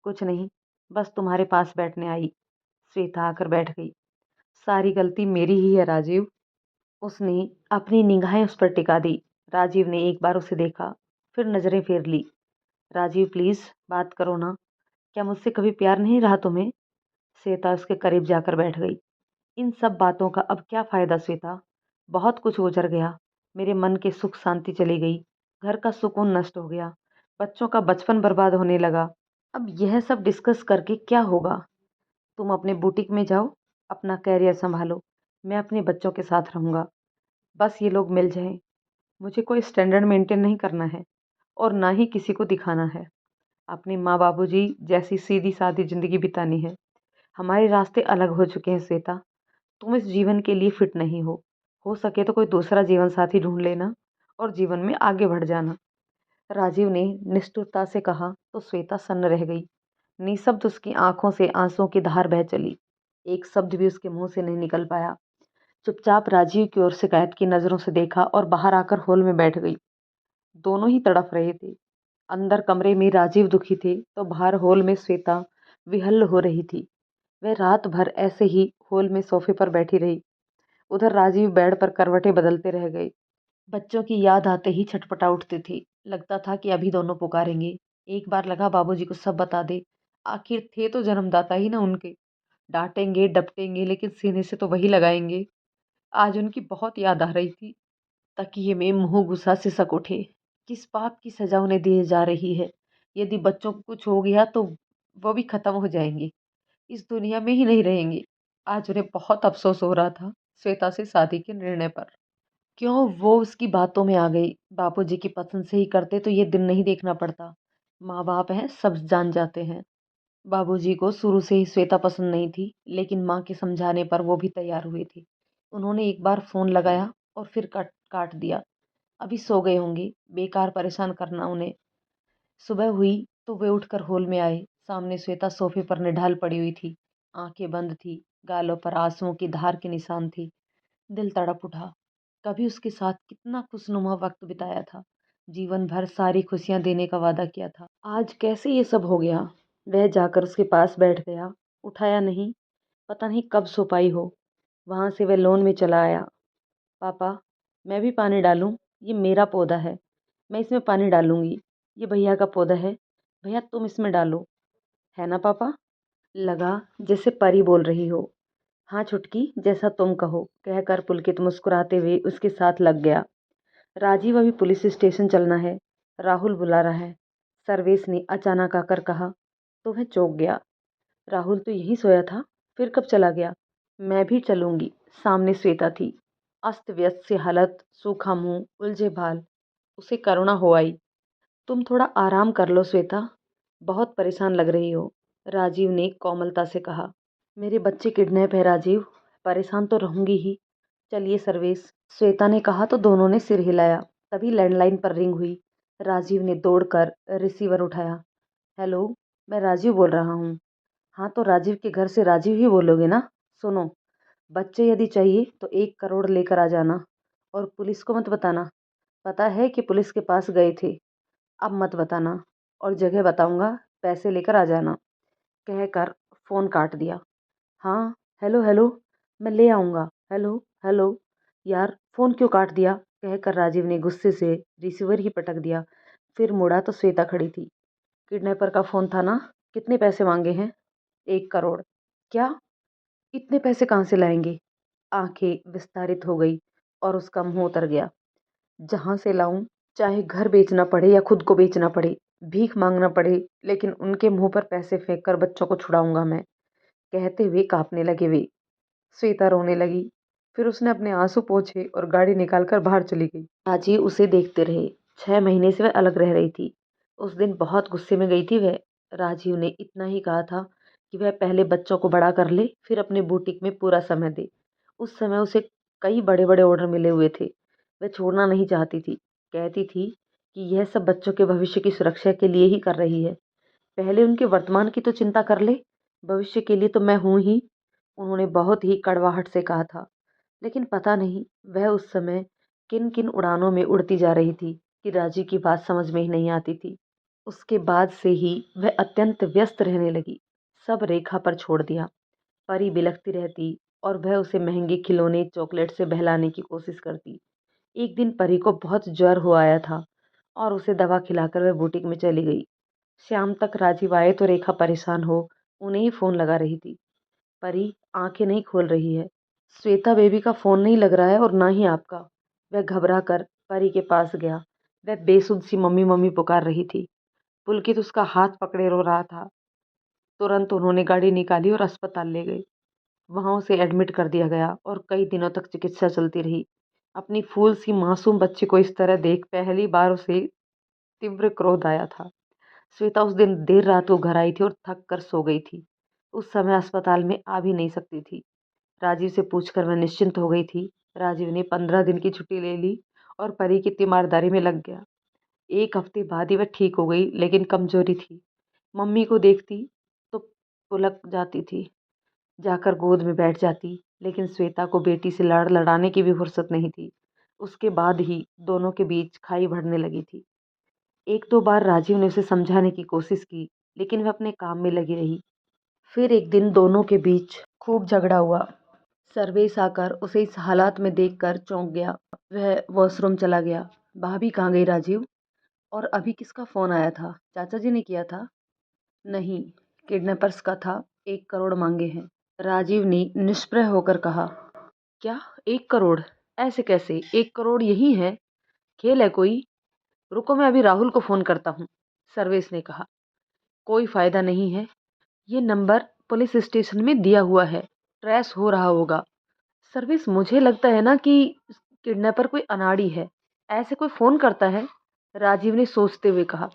कुछ नहीं, बस तुम्हारे पास बैठने आई। श्वेता आकर बैठ गई। सारी गलती मेरी ही है राजीव। उसने अपनी निगाहें उस पर टिका दी। राजीव ने एक बार उसे देखा, फिर नजरें फेर ली। राजीव प्लीज बात करो ना। क्या मुझसे कभी प्यार नहीं रहा तुम्हें? श्वेता उसके करीब जाकर बैठ गई। इन सब बातों का अब क्या फायदा श्वेता? बहुत कुछ गुजर गया। मेरे मन के सुख शांति चली गई। घर का सुकून नष्ट हो गया। बच्चों का बचपन बर्बाद होने लगा। अब यह सब डिस्कस करके क्या होगा? तुम अपने बुटीक में जाओ, अपना कैरियर संभालो। मैं अपने बच्चों के साथ रहूँगा। बस ये लोग मिल जाएं। मुझे कोई स्टैंडर्ड मेंटेन नहीं करना है और ना ही किसी को दिखाना है। अपने माँ बाबूजी जैसी सीधी सादी ज़िंदगी बितानी है। हमारे रास्ते अलग हो चुके हैं श्वेता। तुम इस जीवन के लिए फिट नहीं हो। हो सके तो कोई दूसरा जीवन साथी ढूंढ लेना और जीवन में आगे बढ़ जाना। राजीव ने निष्ठुरता से कहा तो श्वेता सन्न रह गई। निःशब्द उसकी आंखों से आंसुओं की धार बह चली। एक शब्द भी उसके मुंह से नहीं निकल पाया। चुपचाप राजीव की ओर शिकायत की नजरों से देखा और बाहर आकर हॉल में बैठ गई। दोनों ही तड़प रहे थे। अंदर कमरे में राजीव दुखी थे तो बाहर हॉल में श्वेता विहल्ल हो रही थी। वह रात भर ऐसे ही हॉल में सोफे पर बैठी रही। उधर राजीव बेड पर करवटें बदलते रह गए। बच्चों की याद आते ही छटपटा उठती थी। लगता था कि अभी दोनों पुकारेंगे। एक बार लगा बाबूजी को सब बता दे। आखिर थे तो जन्मदाता ही ना उनके। डांटेंगे डपटेंगे लेकिन सीने से तो वही लगाएंगे। आज उनकी बहुत याद आ रही थी। तकिए में मुंह घुसा सिसक उठे। किस पाप की सजा उन्हें दी जा रही है? यदि बच्चों को कुछ हो गया तो वो भी खत्म हो जाएंगे, इस दुनिया में ही नहीं रहेंगे। आज उन्हें बहुत अफसोस हो रहा था श्वेता से शादी के निर्णय पर। क्यों वो उसकी बातों में आ गई? बापूजी की पसंद से ही करते तो ये दिन नहीं देखना पड़ता। माँ बाप हैं, सब जान जाते हैं। बाबूजी को शुरू से ही श्वेता पसंद नहीं थी, लेकिन माँ के समझाने पर वो भी तैयार हुए थे। उन्होंने एक बार फ़ोन लगाया और फिर काट काट दिया। अभी सो गए होंगे, बेकार परेशान करना उन्हें। सुबह हुई तो वे उठकर हॉल में आए। सामने श्वेता सोफे पर निढाल पड़ी हुई थी। आंखें बंद थी। गालों पर आंसुओं की धार के निशान थे। दिल तड़प उठा। कभी उसके साथ कितना खुशनुमा वक्त बिताया था। जीवन भर सारी खुशियां देने का वादा किया था। आज कैसे ये सब हो गया? वह जाकर उसके पास बैठ गया। उठाया नहीं। पता नहीं कब सो पाई हो। वहां से वह लॉन में चला आया। पापा, मैं भी पानी डालूं? ये मेरा पौधा है, मैं इसमें पानी डालूंगी। ये भैया का पौधा है, भैया तुम इसमें डालो। है ना पापा? लगा जैसे परी बोल रही हो। हाँ छुटकी, जैसा तुम कहो, कहकर पुलकित मुस्कुराते हुए उसके साथ लग गया। राजीव, अभी पुलिस स्टेशन चलना है, राहुल बुला रहा है। सर्वेश ने अचानक आकर कहा तो वह चौंक गया। राहुल तो यहीं सोया था, फिर कब चला गया? मैं भी चलूंगी। सामने श्वेता थी। अस्त व्यस्त सी हालत, सूखा मुंह, उलझे बाल। उसे करुणा हो आई। तुम थोड़ा आराम कर लो श्वेता, बहुत परेशान लग रही हो। राजीव ने कोमलता से कहा। मेरे बच्चे किडनैप है राजीव, परेशान तो रहूंगी ही। चलिए सर्वेश, श्वेता ने कहा तो दोनों ने सिर हिलाया। तभी लैंडलाइन पर रिंग हुई। राजीव ने दौड़कर रिसीवर उठाया। हेलो, मैं राजीव बोल रहा हूँ। हाँ तो राजीव के घर से राजीव ही बोलोगे ना? सुनो, बच्चे यदि चाहिए तो 1 करोड़ लेकर आ जाना और पुलिस को मत बताना। पता है कि पुलिस के पास गए थे, अब मत बताना और जगह बताऊंगा, पैसे लेकर आ जाना, कहकर फ़ोन काट दिया। हाँ, हेलो हेलो, मैं ले आऊँगा, हेलो हेलो। यार फ़ोन क्यों काट दिया, कहकर राजीव ने गुस्से से रिसीवर ही पटक दिया। फिर मुड़ा तो श्वेता खड़ी थी। किडनैपर का फ़ोन था ना, कितने पैसे मांगे हैं? 1 करोड़। क्या? इतने पैसे कहाँ से लाएंगे? आंखें विस्तारित हो गई और उसका मुंह उतर गया। जहां से लाऊं, चाहे घर बेचना पड़े या खुद को बेचना पड़े, भीख मांगना पड़े, लेकिन उनके मुंह पर पैसे फेंक कर बच्चों को छुड़ाऊंगा मैं, कहते हुए कांपने लगे वे। श्वेता रोने लगी। फिर उसने अपने आंसू पोंछे और गाड़ी निकालकर बाहर चली गई। राजीव उसे देखते रहे। 6 महीने से वह अलग रह रही थी। उस दिन बहुत गुस्से में गई थी वह। राजीव ने इतना ही कहा था कि वह पहले बच्चों को बड़ा कर ले, फिर अपने बुटीक में पूरा समय दे। उस समय उसे कई बड़े बड़े ऑर्डर मिले हुए थे। वह छोड़ना नहीं चाहती थी। कहती थी कि यह सब बच्चों के भविष्य की सुरक्षा के लिए ही कर रही है। पहले उनके वर्तमान की तो चिंता कर ले, भविष्य के लिए तो मैं हूं ही, उन्होंने बहुत ही कड़वाहट से कहा था। लेकिन पता नहीं वह उस समय किन किन उड़ानों में उड़ती जा रही थी कि राजीव की बात समझ में ही नहीं आती थी। उसके बाद से ही वह अत्यंत व्यस्त रहने लगी। सब रेखा पर छोड़ दिया। परी बिलखती रहती और वह उसे महंगे खिलौने चॉकलेट से बहलाने की कोशिश करती। एक दिन परी को बहुत ज्वर हो आया था और उसे दवा खिलाकर वह बुटीक में चली गई। शाम तक राजीव आए तो रेखा परेशान हो उन्हें ही फोन लगा रही थी। परी आंखें नहीं खोल रही है। श्वेता बेबी का फोन नहीं लग रहा है और ना ही आपका। वह घबरा कर परी के पास गया। वह बेसुध सी मम्मी मम्मी पुकार रही थी। पुलकित उसका हाथ पकड़े रो रहा था। तुरंत उन्होंने गाड़ी निकाली और अस्पताल ले गए। वहां उसे एडमिट कर दिया गया और कई दिनों तक चिकित्सा चलती रही। अपनी फूल सी मासूम बच्ची को इस तरह देख पहली बार उसे तीव्र क्रोध आया था। श्वेता उस दिन देर रात को घर आई थी और थक कर सो गई थी। उस समय अस्पताल में आ भी नहीं सकती थी। राजीव से पूछकर वह निश्चिंत हो गई थी। राजीव ने 15 दिन की छुट्टी ले ली और परी की तीमारदारी में लग गया। 1 हफ्ते बाद ही वह ठीक हो गई, लेकिन कमजोरी थी। मम्मी को देखती तो पुलक जाती थी, जाकर गोद में बैठ जाती, लेकिन श्वेता को बेटी से लाड़ लड़ाने की भी फुर्सत नहीं थी। उसके बाद ही दोनों के बीच खाई बढ़ने लगी थी। एक दो बार राजीव ने उसे समझाने की कोशिश की, लेकिन वह अपने काम में लगी रही। फिर एक दिन दोनों के बीच खूब झगड़ा हुआ। सर्वेश आकर उसे इस हालात में देखकर चौंक गया। वह वॉशरूम चला गया। भाभी कहाँ गई राजीव? और अभी किसका फोन आया था? चाचा जी ने किया था? नहीं, किडनैपर्स का था। 1 करोड़ मांगे हैं, राजीव ने निष्प्रह होकर कहा। क्या? 1 करोड़? ऐसे कैसे? 1 करोड़ यही है? खेल है कोई? रुको, मैं अभी राहुल को फोन करता हूँ, सर्वेश ने कहा। कोई फायदा नहीं है, ये नंबर पुलिस स्टेशन में दिया हुआ है, ट्रेस हो रहा होगा। सर्विस, मुझे लगता है ना कि किडनैपर कोई अनाड़ी है, ऐसे कोई फोन करता है, राजीव ने सोचते हुए कहा।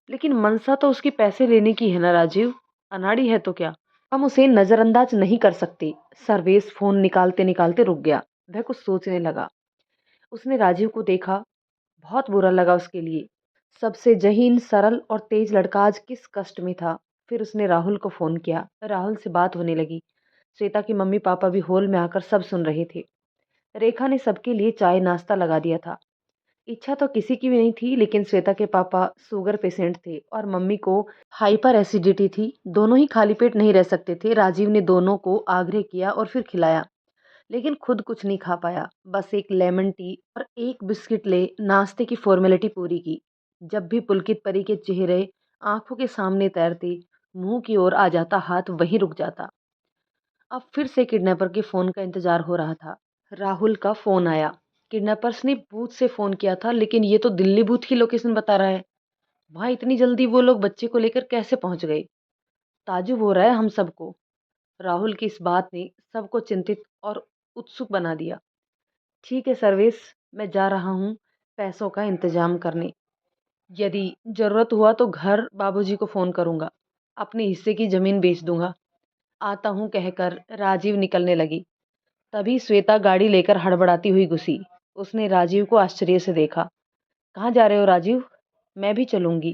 लेकिन मंशा तो उसकी पैसे लेने की है ना राजीव, अनाड़ी है तो क्या, हम उसे नजरअंदाज नहीं कर सकते। सर्वेश फोन निकालते निकालते रुक गया। वह कुछ सोचने लगा। उसने राजीव को देखा। बहुत बुरा लगा उसके लिए। सबसे जहीन, सरल और तेज लड़का आज किस कष्ट में था। फिर उसने राहुल को फोन किया। राहुल से बात होने लगी। श्वेता की मम्मी पापा भी हॉल में आकर सब सुन रहे थे। रेखा ने सबके लिए चाय नाश्ता लगा दिया था। इच्छा तो किसी की भी नहीं थी, लेकिन श्वेता के पापा शुगर पेशेंट थे और मम्मी को हाइपर एसिडिटी थी। दोनों ही खाली पेट नहीं रह सकते थे। राजीव ने दोनों को आग्रह किया और फिर खिलाया, लेकिन खुद कुछ नहीं खा पाया। बस एक लेमन टी और एक बिस्किट ले नाश्ते की फॉर्मेलिटी पूरी की। जब भी पुलकित परी के चेहरे आंखों के सामने तैरते, मुंह की ओर आ जाता, हाथ वहीं रुक जाता। अब फिर से किडनैपर के फोन का इंतजार हो रहा था। राहुल का फोन आया। किडनैपर्स ने बूथ से फोन किया था, लेकिन ये तो दिल्ली बूथ की लोकेशन बता रहा है। वहां इतनी जल्दी वो लोग बच्चे को लेकर कैसे पहुंच गए? ताजुब हो रहा है हम सबको। राहुल की इस बात ने सबको चिंतित और उत्सुक बना दिया। ठीक है सर्वेश, मैं जा रहा हूँ पैसों का इंतजाम करने। यदि जरूरत हुआ तो घर बाबूजी को फोन करूंगा, अपने हिस्से की जमीन बेच दूंगा। आता हूँ, कहकर राजीव निकलने लगी। तभी श्वेता गाड़ी लेकर हड़बड़ाती हुई घुसी। उसने राजीव को आश्चर्य से देखा। कहाँ जा रहे हो राजीव? मैं भी चलूंगी।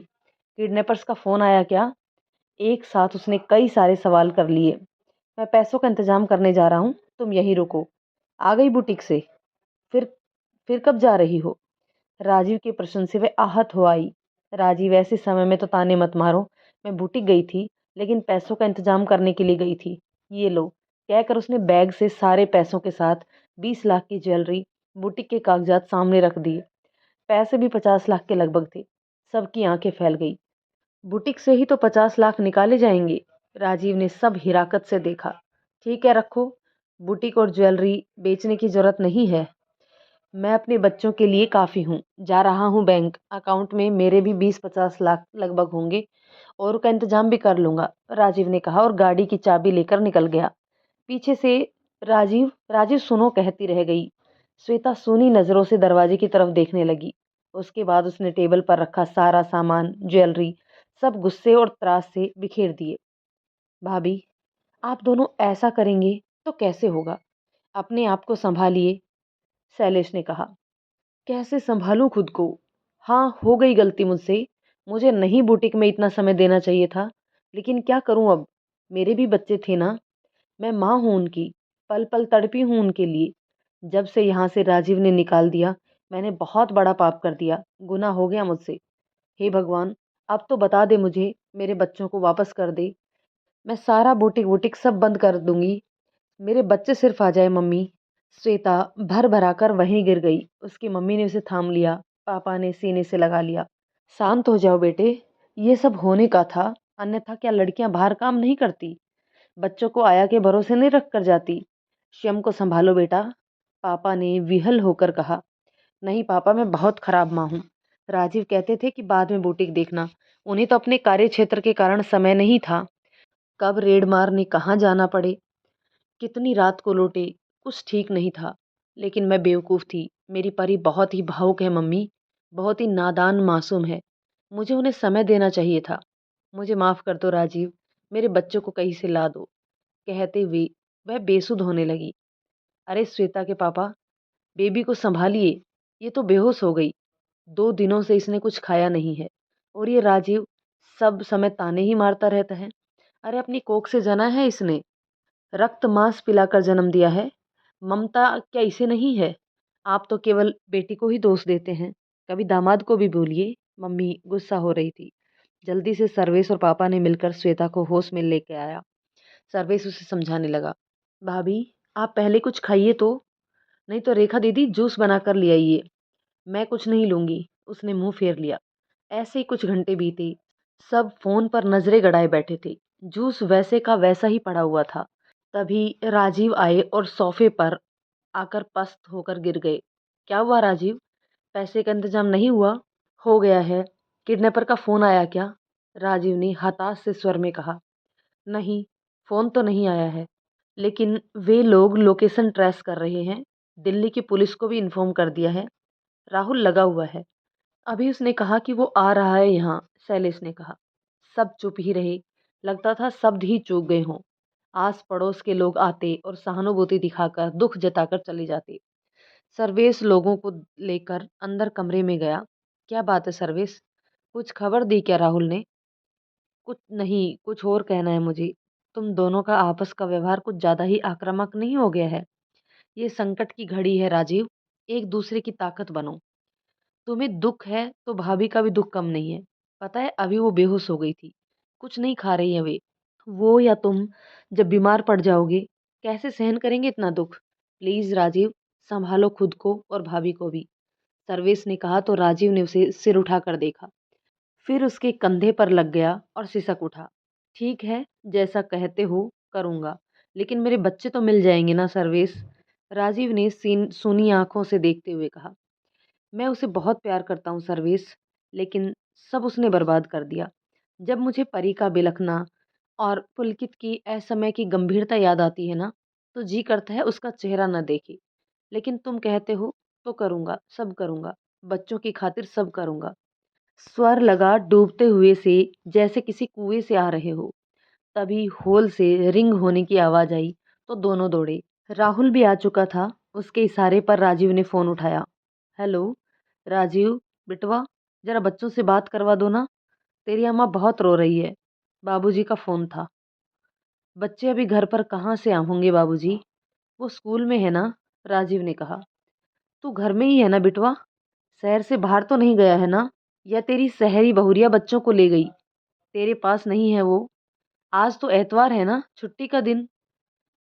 किडनैपर्स का फोन आया क्या? एक साथ उसने कई सारे सवाल कर लिए। मैं पैसों का इंतजाम करने जा रहा हूँ, तुम यहीं रुको। आ गई बुटीक से? फिर फिर कब जा रही हो? राजीव के प्रश्न से वह आहत हो आई। राजीव, ऐसे समय में तो ताने मत मारो। मैं बुटीक गई थी, लेकिन पैसों का इंतजाम करने के लिए गई थी। ये लो, कहकर उसने बैग से सारे पैसों के साथ 20 लाख की ज्वेलरी, बुटीक के कागजात सामने रख दिए। पैसे भी 50 लाख के लगभग थे। सबकी आंखें फैल गई। बुटीक से ही तो 50 लाख निकाले जाएंगे। राजीव ने सब हिराकत से देखा। ठीक है, रखो। बुटीक और ज्वेलरी बेचने की जरूरत नहीं है। मैं अपने बच्चों के लिए काफ़ी हूँ। जा रहा हूँ बैंक, अकाउंट में मेरे भी 20-50 लाख लगभग होंगे, और का इंतजाम भी कर लूँगा, राजीव ने कहा और गाड़ी की चाबी लेकर निकल गया। पीछे से राजीव राजीव सुनो कहती रह गई। श्वेता सूनी नज़रों से दरवाजे की तरफ देखने लगी। उसके बाद उसने टेबल पर रखा सारा सामान, ज्वेलरी, सब गुस्से और त्रास से बिखेर दिए। भाभी, आप दोनों ऐसा करेंगे तो कैसे होगा? अपने आप को संभालिए, शैलेश ने कहा। कैसे संभालूं खुद को? हाँ, हो गई गलती मुझसे। मुझे नहीं बुटीक में इतना समय देना चाहिए था, लेकिन क्या करूं अब? मेरे भी बच्चे थे ना। मैं माँ हूं उनकी, पल पल तड़पी हूं उनके लिए। जब से यहाँ से राजीव ने निकाल दिया, मैंने बहुत बड़ा पाप कर दिया, गुनाह हो गया मुझसे। हे भगवान, अब तो बता दे मुझे, मेरे बच्चों को वापस कर दे। मैं सारा बुटीक वुटीक सब बंद कर दूंगी, मेरे बच्चे सिर्फ आ जाए मम्मी। श्वेता भर भरा कर वहीं गिर गई। उसकी मम्मी ने उसे थाम लिया, पापा ने सीने से लगा लिया। शांत हो जाओ बेटे, ये सब होने का था, अन्यथा क्या लड़कियां बाहर काम नहीं करती? बच्चों को आया के भरोसे नहीं रख कर जाती। श्याम को संभालो बेटा, पापा ने विहल होकर कहा। नहीं पापा, मैं बहुत खराब माँ हूँ। राजीव कहते थे कि बाद में बुटीक देखना। उन्हें तो अपने कार्य क्षेत्र के कारण समय नहीं था। कब रेड मारने कहाँ जाना पड़े, कितनी रात को लौटे, कुछ ठीक नहीं था। लेकिन मैं बेवकूफ़ थी। मेरी परी बहुत ही भावुक है मम्मी, बहुत ही नादान मासूम है। मुझे उन्हें समय देना चाहिए था। मुझे माफ़ कर दो राजीव, मेरे बच्चों को कहीं से ला दो। कहते हुए वह बेसुध होने लगी। अरे श्वेता के पापा, बेबी को संभालिए, ये तो बेहोश हो गई। 2 दिनों से इसने कुछ खाया नहीं है, और ये राजीव सब समय ताने ही मारता रहता है। अरे अपनी कोख से जना है इसने, रक्त मांस पिलाकर जन्म दिया है। ममता क्या इसे नहीं है? आप तो केवल बेटी को ही दोष देते हैं, कभी दामाद को भी बोलिए। मम्मी गुस्सा हो रही थी। जल्दी से सर्वेश और पापा ने मिलकर श्वेता को होश में लेके आया। सर्वेश उसे समझाने लगा। भाभी, आप पहले कुछ खाइए तो, नहीं तो रेखा दीदी जूस बनाकर ले आइए। मैं कुछ नहीं लूंगी, उसने मुंह फेर लिया। ऐसे ही कुछ घंटे बीते। सब फोन पर नजरें गड़ाए बैठे थे। जूस वैसे का वैसा ही पड़ा हुआ था। तभी राजीव आए और सोफे पर आकर पस्त होकर गिर गए। क्या हुआ राजीव? पैसे का इंतजाम नहीं हुआ? हो गया है। किडनैपर का फोन आया क्या? राजीव ने हताश से स्वर में कहा। नहीं, फोन तो नहीं आया है, लेकिन वे लोग लोकेशन ट्रेस कर रहे हैं। दिल्ली की पुलिस को भी इन्फॉर्म कर दिया है। राहुल लगा हुआ है। अभी उसने कहा कि वो आ रहा है यहाँ, शैलेश ने कहा। सब चुप ही रहे। लगता था शब्द ही चूक गए हों। आस पड़ोस के लोग आते और सहानुभूति दिखाकर दुख जताकर चले जाते। सर्वेश लोगों को लेकर अंदर कमरे में गया। क्या बात है सर्वेश, कुछ खबर दी क्या राहुल ने? कुछ नहीं, कुछ और कहना है मुझे। तुम दोनों का आपस का व्यवहार कुछ ज्यादा ही आक्रामक नहीं हो गया है? ये संकट की घड़ी है राजीव, एक दूसरे की ताकत बनो। तुम्हें दुख है तो भाभी का भी दुख कम नहीं है। पता है अभी वो बेहोश हो गई थी, कुछ नहीं खा रही है वे। वो या तुम जब बीमार पड़ जाओगे, कैसे सहन करेंगे इतना दुख? प्लीज राजीव, संभालो खुद को और भाभी को भी, सर्वेश ने कहा तो राजीव ने उसे सिर उठाकर देखा। फिर उसके कंधे पर लग गया और सिसक उठा। ठीक है, जैसा कहते हो करूंगा, लेकिन मेरे बच्चे तो मिल जाएंगे ना सर्वेश? राजीव ने सीन सूनी आंखों से देखते हुए कहा। मैं उसे बहुत प्यार करता हूँ सर्वेश, लेकिन सब उसने बर्बाद कर दिया। जब मुझे परी का बिलखना और पुलकित की असमय की गंभीरता याद आती है ना, तो जी करता है उसका चेहरा न देखे। लेकिन तुम कहते हो तो करूंगा, सब करूंगा, बच्चों की खातिर सब करूंगा। स्वर लगा डूबते हुए से, जैसे किसी कुएं से आ रहे हो। तभी होल से रिंग होने की आवाज आई तो दोनों दौड़े। राहुल भी आ चुका था। उसके इशारे पर राजीव ने फोन उठाया। हेलो राजीव, बिटवा, जरा बच्चों से बात करवा दो ना, तेरी अम्मा बहुत रो रही है। बाबूजी का फोन था। बच्चे अभी घर पर कहाँ से होंगे बाबूजी? वो स्कूल में है ना? राजीव ने कहा। तू घर में ही है ना बिटवा? शहर से बाहर तो नहीं गया है ना? या तेरी शहरी बहुरिया बच्चों को ले गई? तेरे पास नहीं है वो? आज तो एतवार है ना, छुट्टी का दिन।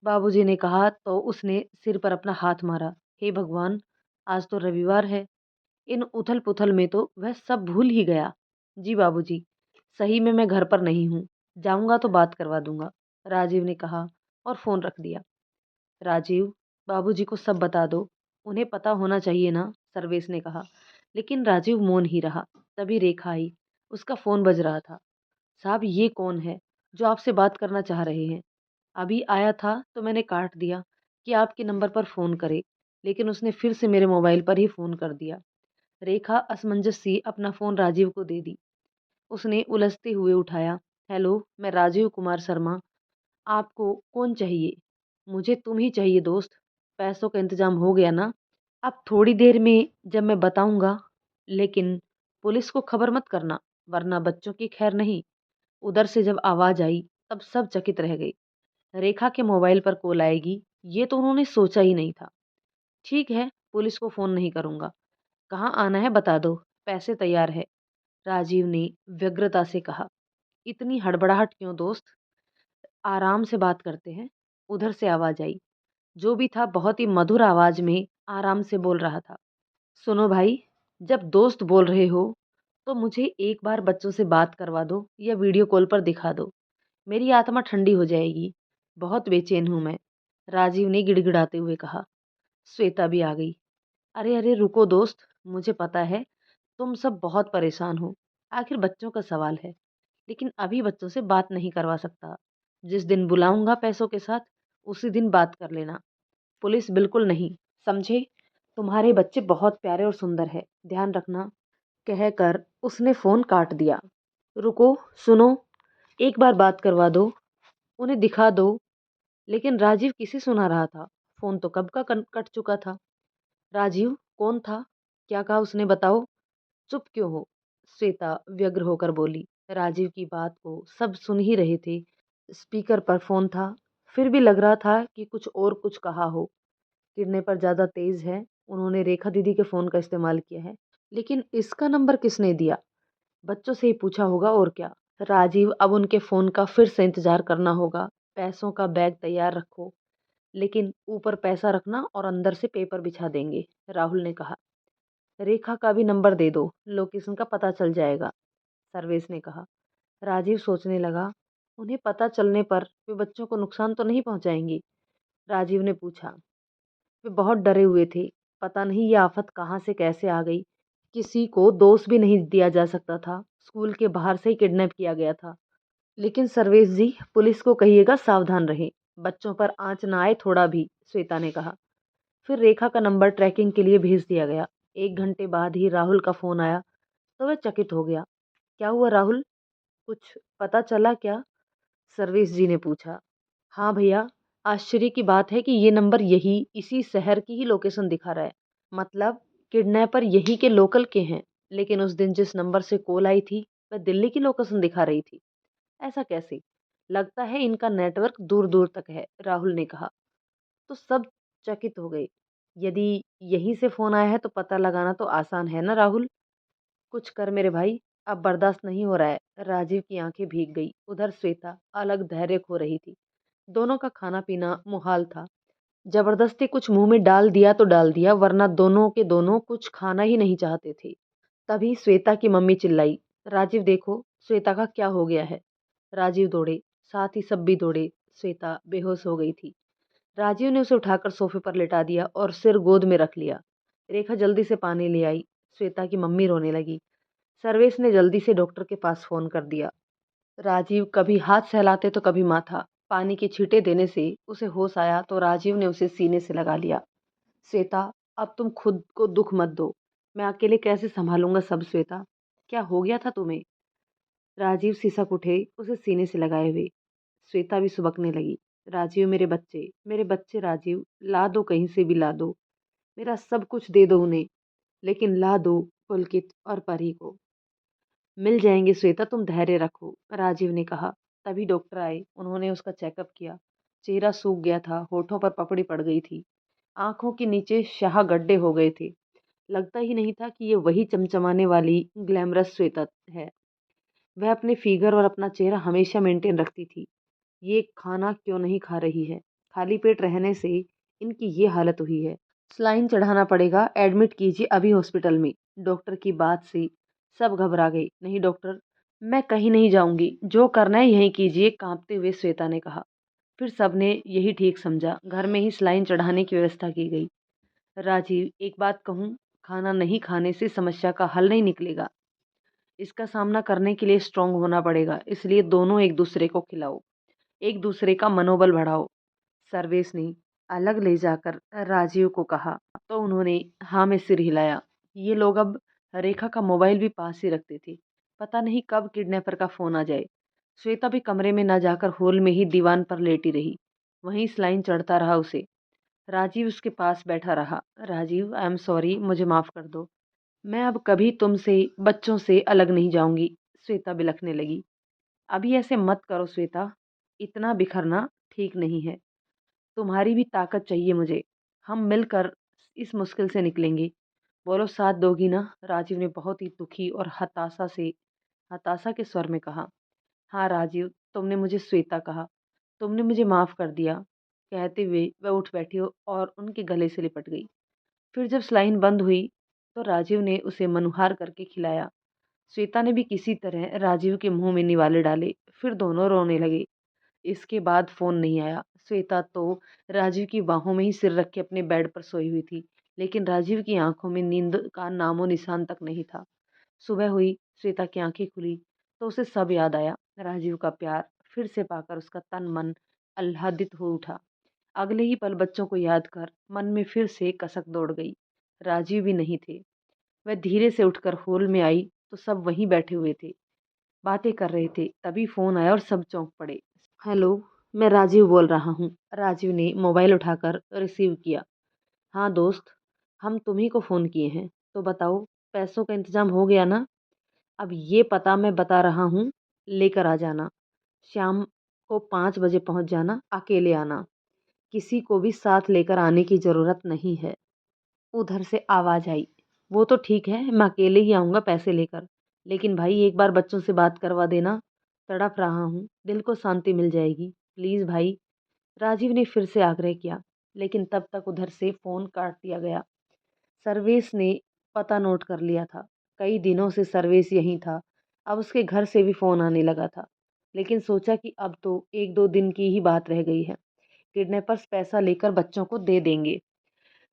बाबूजी ने कहा तो उसने सिर पर अपना हाथ मारा। हे भगवान, आज तो रविवार है। इन उथल-पुथल में तो वह सब भूल ही गया। जी बाबूजी, सही में मैं घर पर नहीं हूँ। जाऊँगा तो बात करवा दूँगा, राजीव ने कहा और फ़ोन रख दिया। राजीव, बाबूजी को सब बता दो। उन्हें पता होना चाहिए ना, सर्वेश ने कहा। लेकिन राजीव मौन ही रहा। तभी रेखा आई। उसका फ़ोन बज रहा था। साहब ये कौन है जो आपसे बात करना चाह रहे हैं? अभी आया था तो मैंने काट दिया कि आपके नंबर पर फ़ोन करे, लेकिन उसने फिर से मेरे मोबाइल पर ही फ़ोन कर दिया। रेखा असमंजस सी अपना फ़ोन राजीव को दे दी। उसने उलझते हुए उठाया। हेलो, मैं राजीव कुमार शर्मा। आपको कौन चाहिए? मुझे तुम ही चाहिए दोस्त। पैसों का इंतज़ाम हो गया ना? अब थोड़ी देर में जब मैं बताऊँगा, लेकिन पुलिस को खबर मत करना, वरना बच्चों की खैर नहीं। उधर से जब आवाज़ आई, तब सब चकित रह गए। रेखा के मोबाइल पर कॉल आएगी, ये तो उन्होंने सोचा ही नहीं था। ठीक है, पुलिस को फ़ोन नहीं करूँगा। कहाँ आना है बता दो, पैसे तैयार है, राजीव ने व्यग्रता से कहा। इतनी हड़बड़ाहट क्यों दोस्त? आराम से बात करते हैं। उधर से आवाज़ आई। जो भी था बहुत ही मधुर आवाज़ में आराम से बोल रहा था। सुनो भाई, जब दोस्त बोल रहे हो, तो मुझे एक बार बच्चों से बात करवा दो या वीडियो कॉल पर दिखा दो। मेरी आत्मा ठंडी हो जाएगी। बहुत बेचैन हूँ मैं, राजीव ने गिड़गिड़ाते हुए कहा। श्वेता भी आ गई। अरे अरे रुको दोस्त, मुझे पता है तुम सब बहुत परेशान हो। आखिर बच्चों का सवाल है, लेकिन अभी बच्चों से बात नहीं करवा सकता। जिस दिन बुलाऊंगा पैसों के साथ, उसी दिन बात कर लेना। पुलिस बिल्कुल नहीं, समझे? तुम्हारे बच्चे बहुत प्यारे और सुंदर है, ध्यान रखना। कहकर उसने फोन काट दिया। रुको, सुनो, एक बार बात करवा दो, उन्हें दिखा दो। लेकिन राजीव किसे सुना रहा था? फोन तो कब का कट चुका था। राजीव कौन था? क्या कहा उसने बताओ? चुप क्यों हो? श्वेता व्यग्र होकर बोली। राजीव की बात को सब सुन ही रहे थे। स्पीकर पर फोन था, फिर भी लग रहा था कि कुछ कहा हो। किडनैपर पर ज्यादा तेज है, उन्होंने रेखा दीदी के फोन का इस्तेमाल किया है। लेकिन इसका नंबर किसने दिया? बच्चों से ही पूछा होगा और क्या। राजीव, अब उनके फोन का फिर से इंतजार करना होगा। पैसों का बैग तैयार रखो, लेकिन ऊपर पैसा रखना और अंदर से पेपर बिछा देंगे, राहुल ने कहा। रेखा का भी नंबर दे दो, लोकेशन का पता चल जाएगा, सर्वेश ने कहा। राजीव सोचने लगा, उन्हें पता चलने पर वे बच्चों को नुकसान तो नहीं पहुंचाएंगी? राजीव ने पूछा। वे बहुत डरे हुए थे। पता नहीं ये आफत कहाँ से कैसे आ गई। किसी को दोष भी नहीं दिया जा सकता था। स्कूल के बाहर से ही किडनैप किया गया था। लेकिन सर्वेश जी, पुलिस को कहिएगा सावधान रहे, बच्चों पर आंच ना आए थोड़ा भी, श्वेता ने कहा। फिर रेखा का नंबर ट्रैकिंग के लिए भेज दिया गया। 1 घंटे बाद ही राहुल का फोन आया तो वह चकित हो गया। क्या हुआ राहुल, कुछ पता चला क्या? सर्वेश जी ने पूछा। हाँ भैया, आश्चर्य की बात है कि ये नंबर यही इसी शहर की ही लोकेशन दिखा रहा है। मतलब किडनैपर यहीं के लोकल के हैं, लेकिन उस दिन जिस नंबर से कॉल आई थी वह दिल्ली की लोकेशन दिखा रही थी। ऐसा कैसे? लगता है इनका नेटवर्क दूर दूर तक है, राहुल ने कहा। तो सब चकित हो गए। यदि यहीं से फोन आया है तो पता लगाना तो आसान है ना राहुल? कुछ कर मेरे भाई, अब बर्दाश्त नहीं हो रहा है। राजीव की आंखें भीग गई। उधर श्वेता अलग धैर्य खो रही थी। दोनों का खाना पीना मुहाल था। जबरदस्ती कुछ मुंह में डाल दिया तो डाल दिया, वरना दोनों के दोनों कुछ खाना ही नहीं चाहते थे। तभी श्वेता की मम्मी चिल्लाई, राजीव देखो, श्वेता का क्या हो गया है। राजीव दौड़े, साथ ही सब भी दौड़े। श्वेता बेहोश हो गई थी। राजीव ने उसे उठाकर सोफे पर लेटा दिया और सिर गोद में रख लिया। रेखा जल्दी से पानी ले आई। श्वेता की मम्मी रोने लगी। सर्वेश ने जल्दी से डॉक्टर के पास फोन कर दिया। राजीव कभी हाथ सहलाते तो कभी माथा। पानी की छींटे देने से उसे होश आया तो राजीव ने उसे सीने से लगा लिया। श्वेता, अब तुम खुद को दुख मत दो। मैं अकेले कैसे संभालूंगा सब। श्वेता, क्या हो गया था तुम्हें? राजीव सिसक उठे, उसे सीने से लगाए हुए। श्वेता भी सुबकने लगी। राजीव, मेरे बच्चे राजीव, ला दो कहीं से भी ला दो। मेरा सब कुछ दे दो उन्हें, लेकिन ला दो पुलकित और परी को। मिल जाएंगे श्वेता, तुम धैर्य रखो, राजीव ने कहा। तभी डॉक्टर आए, उन्होंने उसका चेकअप किया। चेहरा सूख गया था, होठों पर पपड़ी पड़ गई थी, आँखों के नीचे शाह गड्ढे हो गए थे। लगता ही नहीं था कि ये वही चमचमाने वाली ग्लैमरस श्वेता है। वह अपने फिगर और अपना चेहरा हमेशा मेंटेन रखती थी। ये खाना क्यों नहीं खा रही है? खाली पेट रहने से इनकी ये हालत हुई है। सलाइन चढ़ाना पड़ेगा, एडमिट कीजिए अभी हॉस्पिटल में। डॉक्टर की बात से सब घबरा गए। नहीं डॉक्टर, मैं कहीं नहीं जाऊंगी, जो करना है यहीं कीजिए, कांपते हुए श्वेता ने कहा। फिर सबने यही ठीक समझा, घर में ही सलाइन चढ़ाने की व्यवस्था की गई। राजीव, एक बात कहूँ, खाना नहीं खाने से समस्या का हल नहीं निकलेगा। इसका सामना करने के लिए स्ट्रांग होना पड़ेगा, इसलिए दोनों एक दूसरे को खिलाओ, एक दूसरे का मनोबल बढ़ाओ। सर्वेश ने अलग ले जाकर राजीव को कहा तो उन्होंने हाँ में सिर हिलाया। ये लोग अब रेखा का मोबाइल भी पास ही रखते थे। पता नहीं कब किडनैपर का फोन आ जाए। श्वेता भी कमरे में न जाकर हॉल में ही दीवान पर लेटी रही। वहीं स्लाइन चढ़ता रहा उसे। राजीव उसके पास बैठा रहा। राजीव, आई एम सॉरी, मुझे माफ कर दो। मैं अब कभी तुमसे, बच्चों से अलग नहीं जाऊंगी। श्वेता बिलखने लगी। अभी ऐसे मत करो श्वेता, इतना बिखरना ठीक नहीं है। तुम्हारी भी ताकत चाहिए मुझे। हम मिलकर इस मुश्किल से निकलेंगे। बोलो, साथ दोगी ना? राजीव ने बहुत ही दुखी और हताशा के स्वर में कहा। हाँ राजीव, तुमने मुझे श्वेता कहा, तुमने मुझे माफ कर दिया। कहते हुए वह उठ बैठी और उनके गले से लिपट गई। फिर जब स्लाइन बंद हुई तो राजीव ने उसे मनुहार करके खिलाया। श्वेता ने भी किसी तरह राजीव के मुंह में निवाले डाले। फिर दोनों रोने लगे। इसके बाद फोन नहीं आया। श्वेता तो राजीव की बाहों में ही सिर रख के अपने बेड पर सोई हुई थी, लेकिन राजीव की आंखों में नींद का नामो निशान तक नहीं था। सुबह हुई, श्वेता की आंखें खुली तो उसे सब याद आया। राजीव का प्यार फिर से पाकर उसका तन मन आह्लादित हो उठा। अगले ही पल बच्चों को याद कर मन में फिर से कसक दौड़ गई। राजीव भी नहीं थे। वह धीरे से उठकर हॉल में आई तो सब वहीं बैठे हुए थे, बातें कर रहे थे। तभी फोन आया और सब चौंक पड़े। हेलो, मैं राजीव बोल रहा हूँ। राजीव ने मोबाइल उठाकर रिसीव किया। हाँ दोस्त, हम तुम्ही को फ़ोन किए हैं। तो बताओ, पैसों का इंतज़ाम हो गया ना? अब ये पता मैं बता रहा हूँ, लेकर आ जाना। शाम को 5 बजे पहुँच जाना, अकेले आना। किसी को भी साथ लेकर आने की ज़रूरत नहीं है। उधर से आवाज़ आई। वो तो ठीक है, मैं अकेले ही आऊँगा पैसे लेकर। लेकिन भाई, एक बार बच्चों से बात करवा देना। तड़प रहा हूँ, दिल को शांति मिल जाएगी। प्लीज़ भाई। राजीव ने फिर से आग्रह किया, लेकिन तब तक उधर से फ़ोन काट दिया गया। सर्वेश ने पता नोट कर लिया था। कई दिनों से सर्वेश यहीं था। अब उसके घर से भी फ़ोन आने लगा था। लेकिन सोचा कि अब तो 1-2 दिन की ही बात रह गई है। किडनैपर्स पैसा लेकर बच्चों को दे देंगे।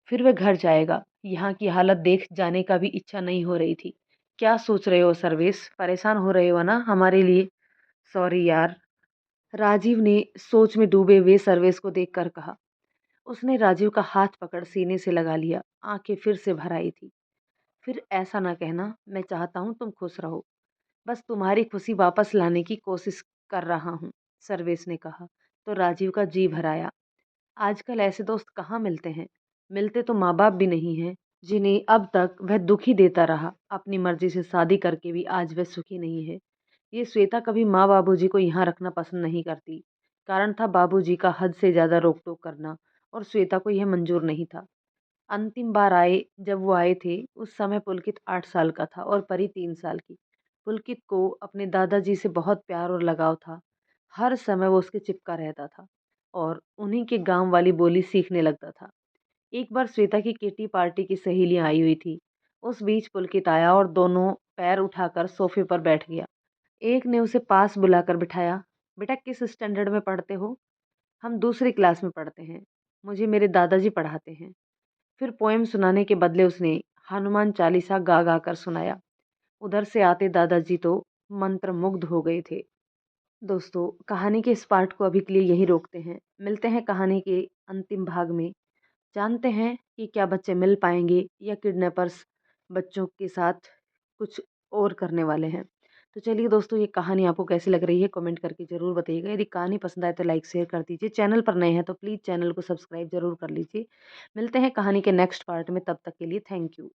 फिर वह घर जाएगा। यहाँ की हालत देख जाने का भी इच्छा नहीं हो रही थी। क्या सोच रहे हो सर्वेश? परेशान हो रहे हो ना हमारे लिए? सॉरी यार। राजीव ने सोच में डूबे हुए सर्वेश को देखकर कहा। उसने राजीव का हाथ पकड़ सीने से लगा लिया। आंखें फिर से भर आई थी। फिर ऐसा ना कहना, मैं चाहता हूँ तुम खुश रहो। बस तुम्हारी खुशी वापस लाने की कोशिश कर रहा हूँ, सर्वेश ने कहा। तो राजीव का जी भर आया। आजकल ऐसे दोस्त कहाँ मिलते हैं? मिलते तो माँ बाप भी नहीं हैं, जिन्हें अब तक वह दुखी देता रहा। अपनी मर्जी से शादी करके भी आज वह सुखी नहीं है। ये श्वेता कभी माँ बाबूजी को यहाँ रखना पसंद नहीं करती। कारण था बाबूजी का हद से ज्यादा रोक टोक करना, और श्वेता को यह मंजूर नहीं था। अंतिम बार जब वो आए थे, उस समय पुलकित 8 साल का था और परी 3 साल की। पुलकित को अपने दादाजी से बहुत प्यार और लगाव था। हर समय वो उसके चिपका रहता था और उन्हीं के गांव वाली बोली सीखने लगता था। एक बार श्वेता की किटी पार्टी की सहेलियां आई हुई थी। उस बीच पुलकित आया और दोनों पैर उठाकर सोफे पर बैठ गया। एक ने उसे पास बुलाकर बिठाया। बेटा, किस स्टैंडर्ड में पढ़ते हो? हम दूसरी क्लास में पढ़ते हैं। मुझे मेरे दादाजी पढ़ाते हैं। फिर पोएम सुनाने के बदले उसने हनुमान चालीसा गा गा कर सुनाया। उधर से आते दादाजी तो मंत्रमुग्ध हो गए थे। दोस्तों, कहानी के इस पार्ट को अभी के लिए यहीं रोकते हैं। मिलते हैं कहानी के अंतिम भाग में। जानते हैं कि क्या बच्चे मिल पाएंगे या किडनैपर्स बच्चों के साथ कुछ और करने वाले हैं। तो चलिए दोस्तों, ये कहानी आपको कैसी लग रही है कमेंट करके ज़रूर बताइएगा। यदि कहानी पसंद आए तो लाइक शेयर कर दीजिए। चैनल पर नए हैं तो प्लीज़ चैनल को सब्सक्राइब ज़रूर कर लीजिए। मिलते हैं कहानी के नेक्स्ट पार्ट में, तब तक के लिए थैंक यू।